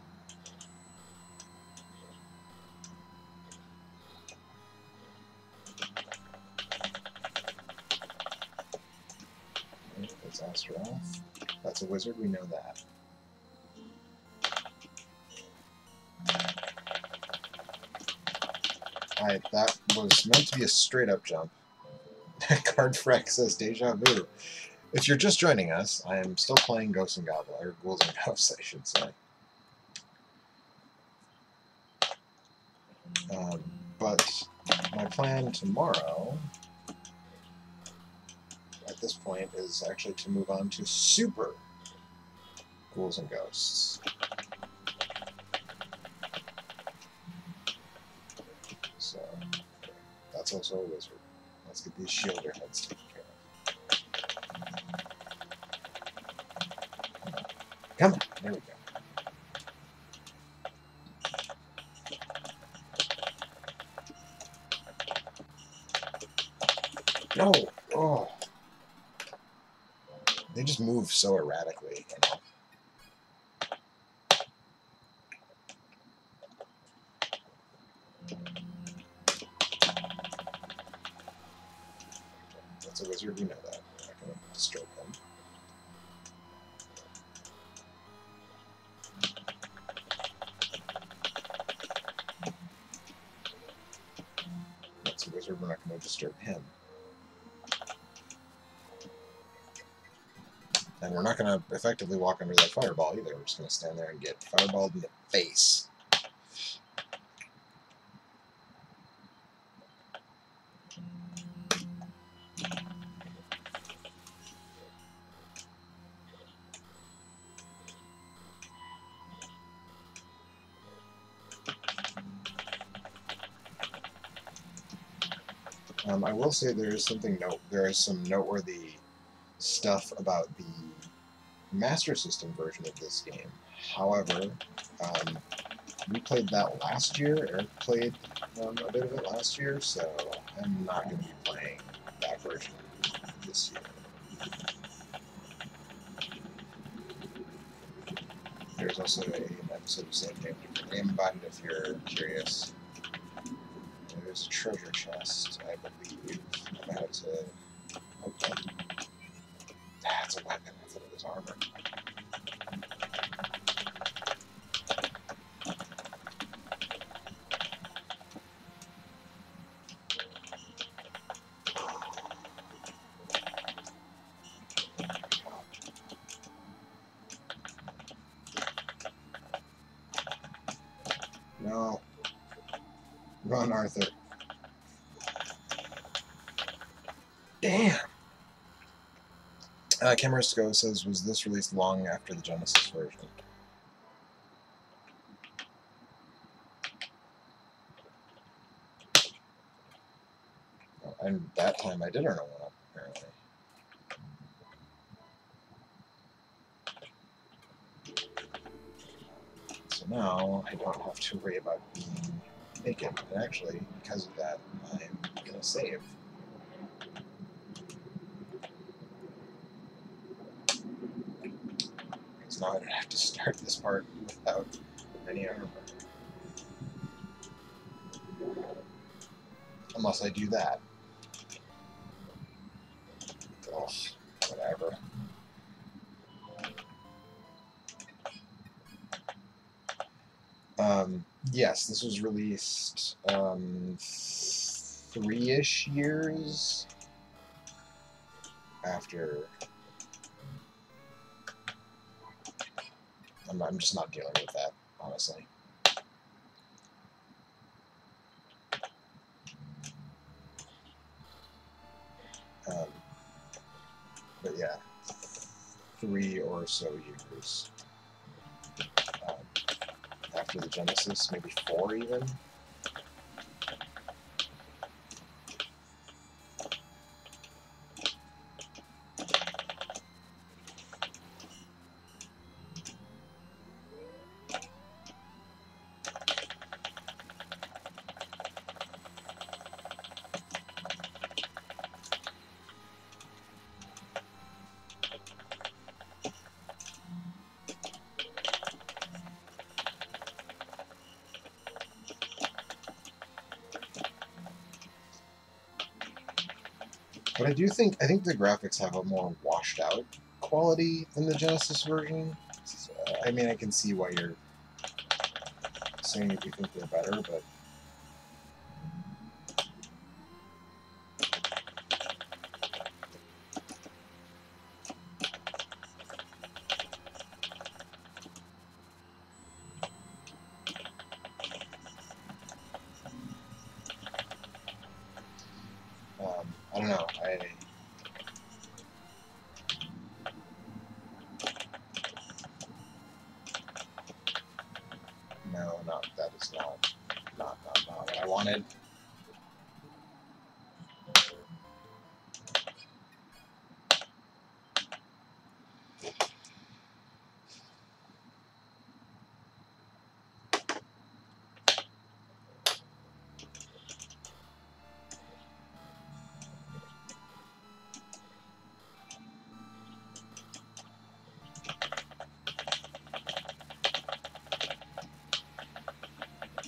That's Asteroth. That's a wizard, we know that. That was meant to be a straight up jump. Cardfrex says deja vu. If you're just joining us, I am still playing Ghosts and Goblins, or Ghouls and Ghosts, I should say. But my plan tomorrow, at this point, is actually to move on to Super Ghouls and Ghosts. So, that's also a wizard. Let's get these shielder heads taken care of. Come on, there we go. No! Oh! They just move so erratically, you know. That's a wizard, you know that. I'm not going to disturb him. That's a wizard, we're not going to disturb him. And we're not going to effectively walk under that fireball either. We're just going to stand there and get fireballed in the face. I will say there is some noteworthy stuff about the Master System version of this game. However, we played that last year. Eric played a bit of it last year, so I'm not going to be playing that version. this year. There's also an episode of Same Game about it if you're curious. There's a treasure chest, I believe. I'm about to open. That's a weapon. I thought it was armor. No. Run, Arthur. Damn! Camerisco says, was this released long after the Genesis version? Oh, and that time I did earn a 1-up, apparently. So now I don't have to worry about being naked. And actually, because of that, I'm going to save. Because now I don't have to start this part without any armor. Unless I do that. Ugh, whatever. Yes, this was released 3-ish years after. I'm just not dealing with that, honestly. But yeah, 3 or so years after the Genesis, maybe 4 even. But I think the graphics have a more washed out quality than the Genesis version. I mean, I can see why you're saying if you think they're better, but I don't know. No, that is not what I wanted.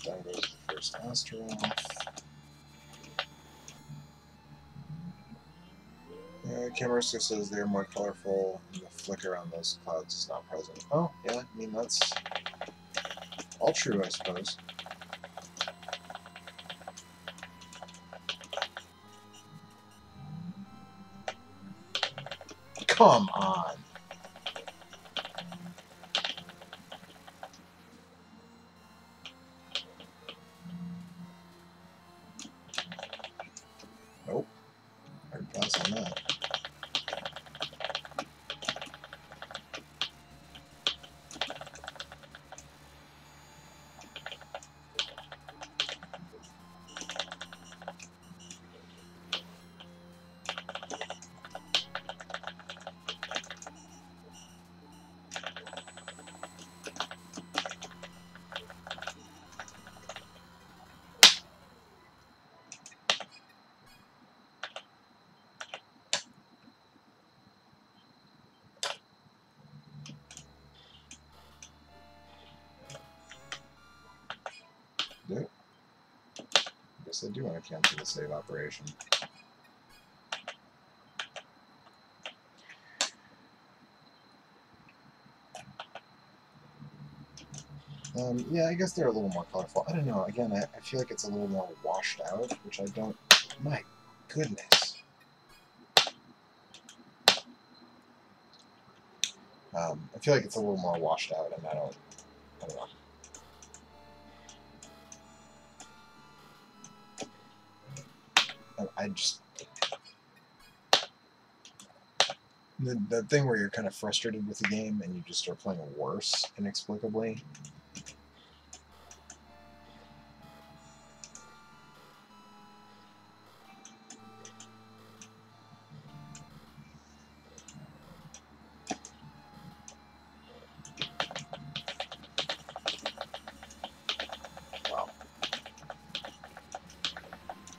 Down goes the first Astaroth. Camerisco says they're more colorful and the flicker on those clouds is not present. Oh, yeah, I mean, that's all true, I suppose. Come on! Nope. Hard pass on that. do. I guess I do want to cancel the save operation. Yeah, I guess they're a little more colorful. I don't know. Again, I feel like it's a little more washed out, which I don't... My goodness. I feel like it's a little more washed out, and I don't know. I just... The thing where you're kind of frustrated with the game, and you just start playing worse, inexplicably.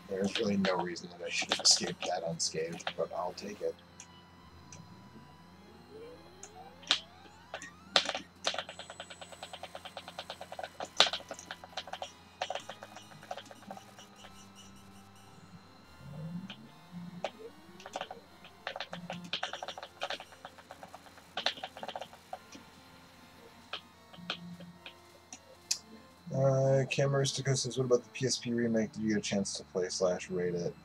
There's really no reason that I should have escaped that unscathed, but I'll take it. Camera Stico says, what about the PSP remake? Did you get a chance to play / rate it?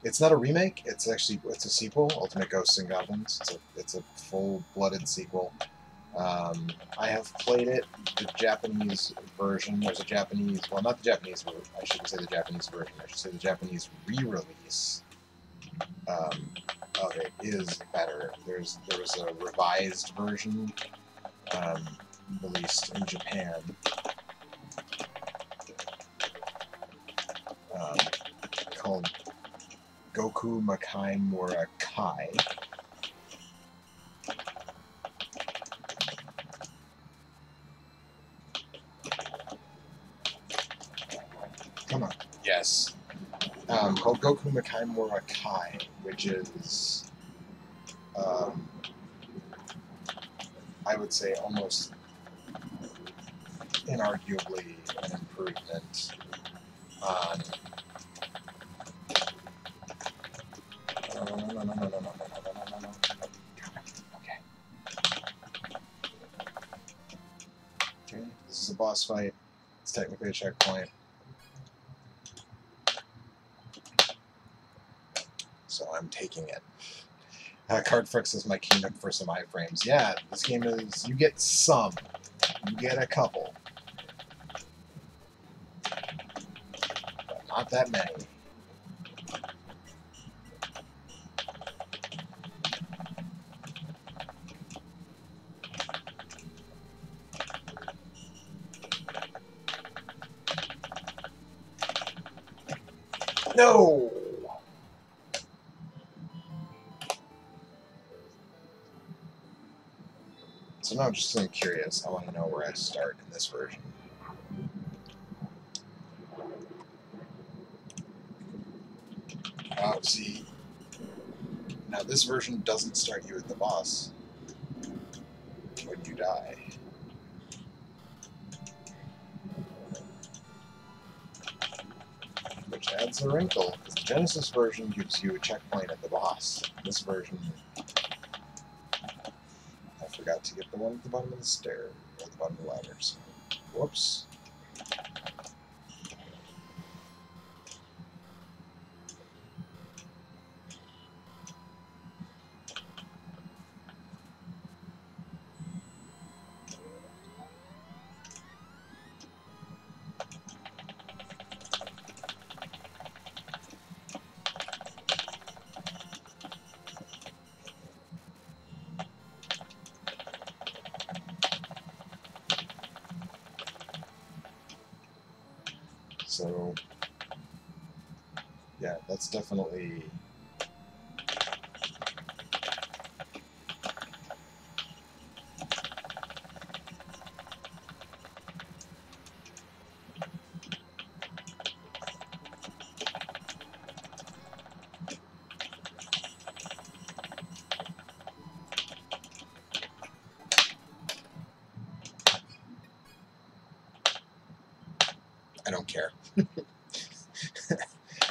It's not a remake. It's actually a sequel. Ultimate Ghosts and Goblins. It's a full-blooded sequel. I have played it. The Japanese version. There's a Japanese. Well, not the Japanese version. I shouldn't say the Japanese version. I should say the Japanese re-release of it is better. There was a revised version released in Japan. Called Goku Makai Murakai. Come on. Yes. Called Goku Makai Murakai, which is, I would say, almost inarguably an improvement on... No. Okay, this is a boss fight. It's technically a checkpoint. So I'm taking it. Cardfrix is my kingdom for some iframes. Yeah, this game is... You get some. You get a couple. But not that many. No! So now I'm curious. I want to know where I start in this version. See, now this version doesn't start you at the boss when you die. Which adds a wrinkle, because the Genesis version gives you a checkpoint at the boss. This version, I forgot to get the one at the bottom of the stair, or at the bottom of the ladder, so whoops. So, yeah, that's definitely... I don't care.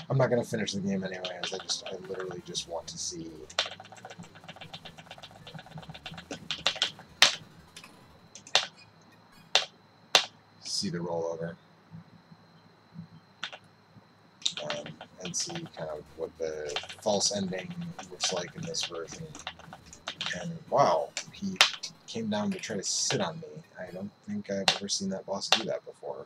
I'm not going to finish the game anyways. I literally just want to see... the rollover. And see kind of what the false ending looks like in this version. And wow, he came down to try to sit on me. I don't think I've ever seen that boss do that before.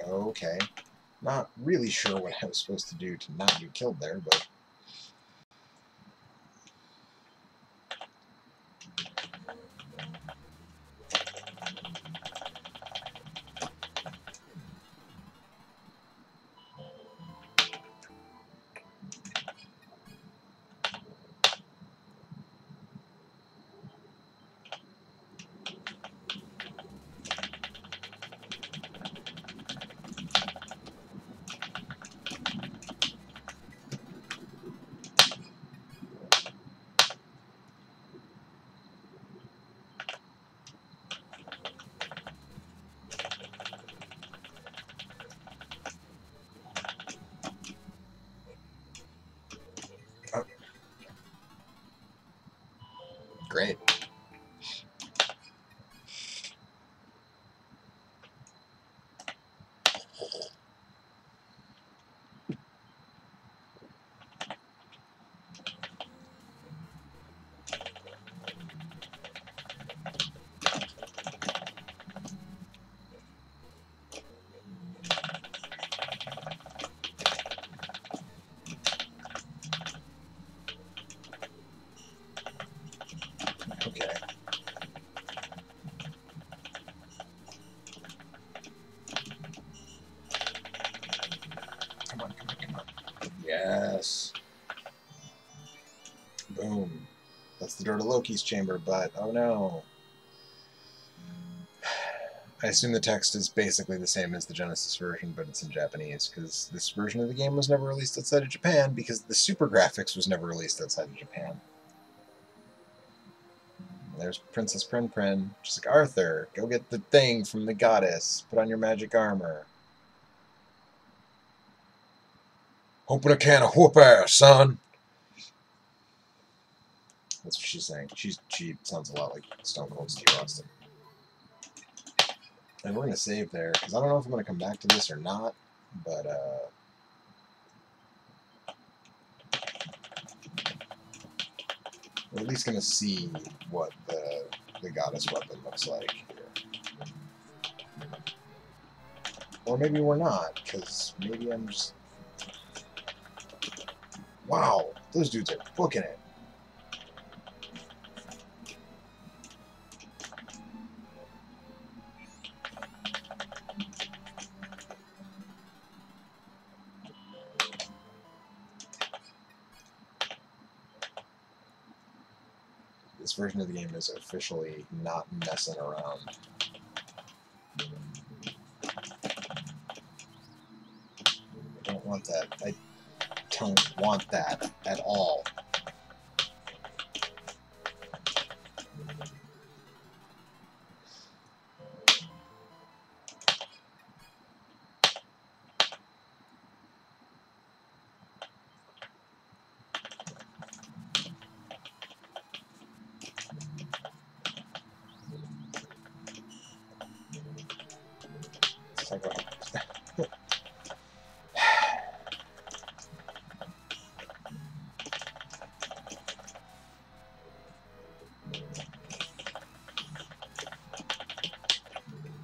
Okay. Not really sure what I was supposed to do to not get killed there, but... Great. Okay. Come on, come on, come on. Yes. Boom. That's the door to Loki's chamber, but oh no. I assume the text is basically the same as the Genesis version, but it's in Japanese, because this version of the game was never released outside of Japan, because the Supergrafx was never released outside of Japan. There's Princess Prin. She's like, Arthur, go get the thing from the goddess. Put on your magic armor. Open a can of whoop ass, son. That's what she's saying. She sounds a lot like Stone Cold Steve Austin. And we're going to save there, because I don't know if I'm going to come back to this or not, but, we're at least going to see what the goddess weapon looks like here. Or maybe we're not, because maybe I'm just... Wow, those dudes are booking it. This version of the game is officially not messing around. I don't want that. I don't want that at all.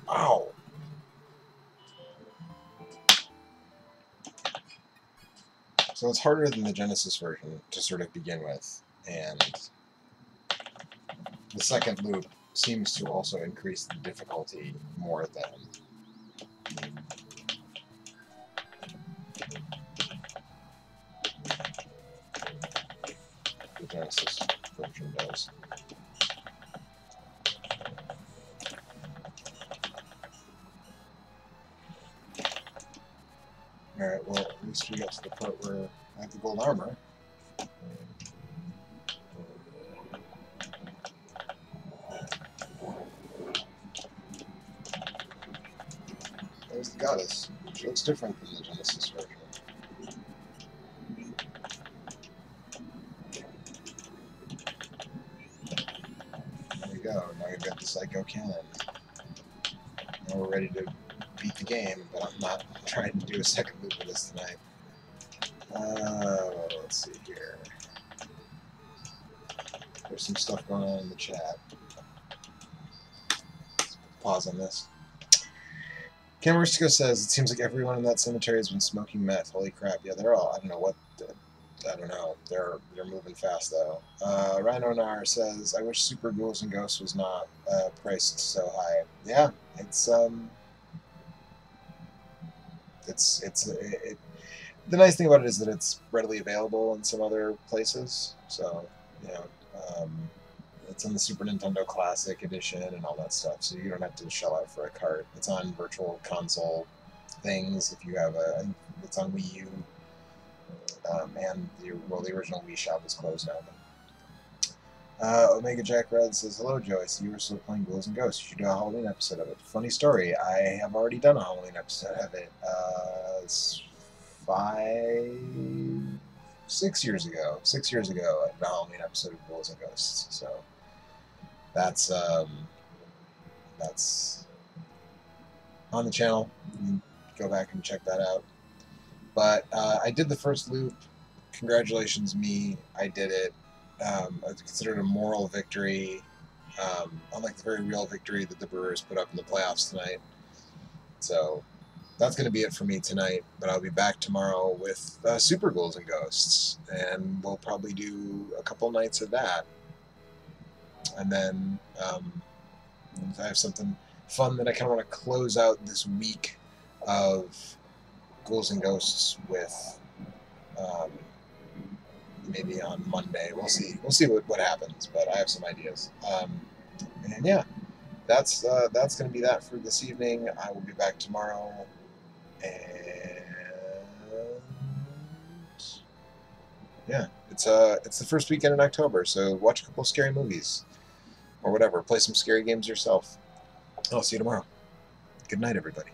Ow! So it's harder than the Genesis version to sort of begin with, and the second loop seems to also increase the difficulty more than the Genesis version does. Alright, well, at least we got to the part where I have the gold armor. There's the goddess. She looks different than the Genesis version. There we go. Now we've got the Psycho Cannon. Now we're ready to beat the game, but I'm not trying to do a second loop of this tonight. Let's see here. There's some stuff going on in the chat. Pause on this. Camerisco says, it seems like everyone in that cemetery has been smoking meth. Holy crap. Yeah, they're all, I don't know what, I don't know. They're moving fast, though. Rhino Nar says, I wish Super Ghouls and Ghosts was not priced so high. Yeah, the nice thing about it is that it's readily available in some other places. So, you know, it's in the Super Nintendo Classic Edition and all that stuff, so you don't have to shell out for a cart. It's on Virtual Console things if you have it's on Wii U, and the original Wii shop is closed now. Omega Jack Red says, hello Joe, I see you were still playing Ghouls and Ghosts. You should do a Halloween episode of it. Funny story, I have already done a Halloween episode of it. It's 6 years ago. 6 years ago, I did a Halloween episode of Ghouls and Ghosts. So that's on the channel. You can go back and check that out. But I did the first loop. Congratulations, me. I did it. It's considered a moral victory, unlike the very real victory that the Brewers put up in the playoffs tonight. So that's going to be it for me tonight, but I'll be back tomorrow with Super Ghouls and Ghosts, and we'll probably do a couple nights of that. And then I have something fun that I kind of want to close out this week of Ghouls and Ghosts with, maybe on Monday. We'll see. We'll see what happens, but I have some ideas. And yeah, that's going to be that for this evening. I will be back tomorrow. And yeah, it's the first weekend in October, so watch a couple scary movies or whatever. Play some scary games yourself. I'll see you tomorrow. Good night, everybody.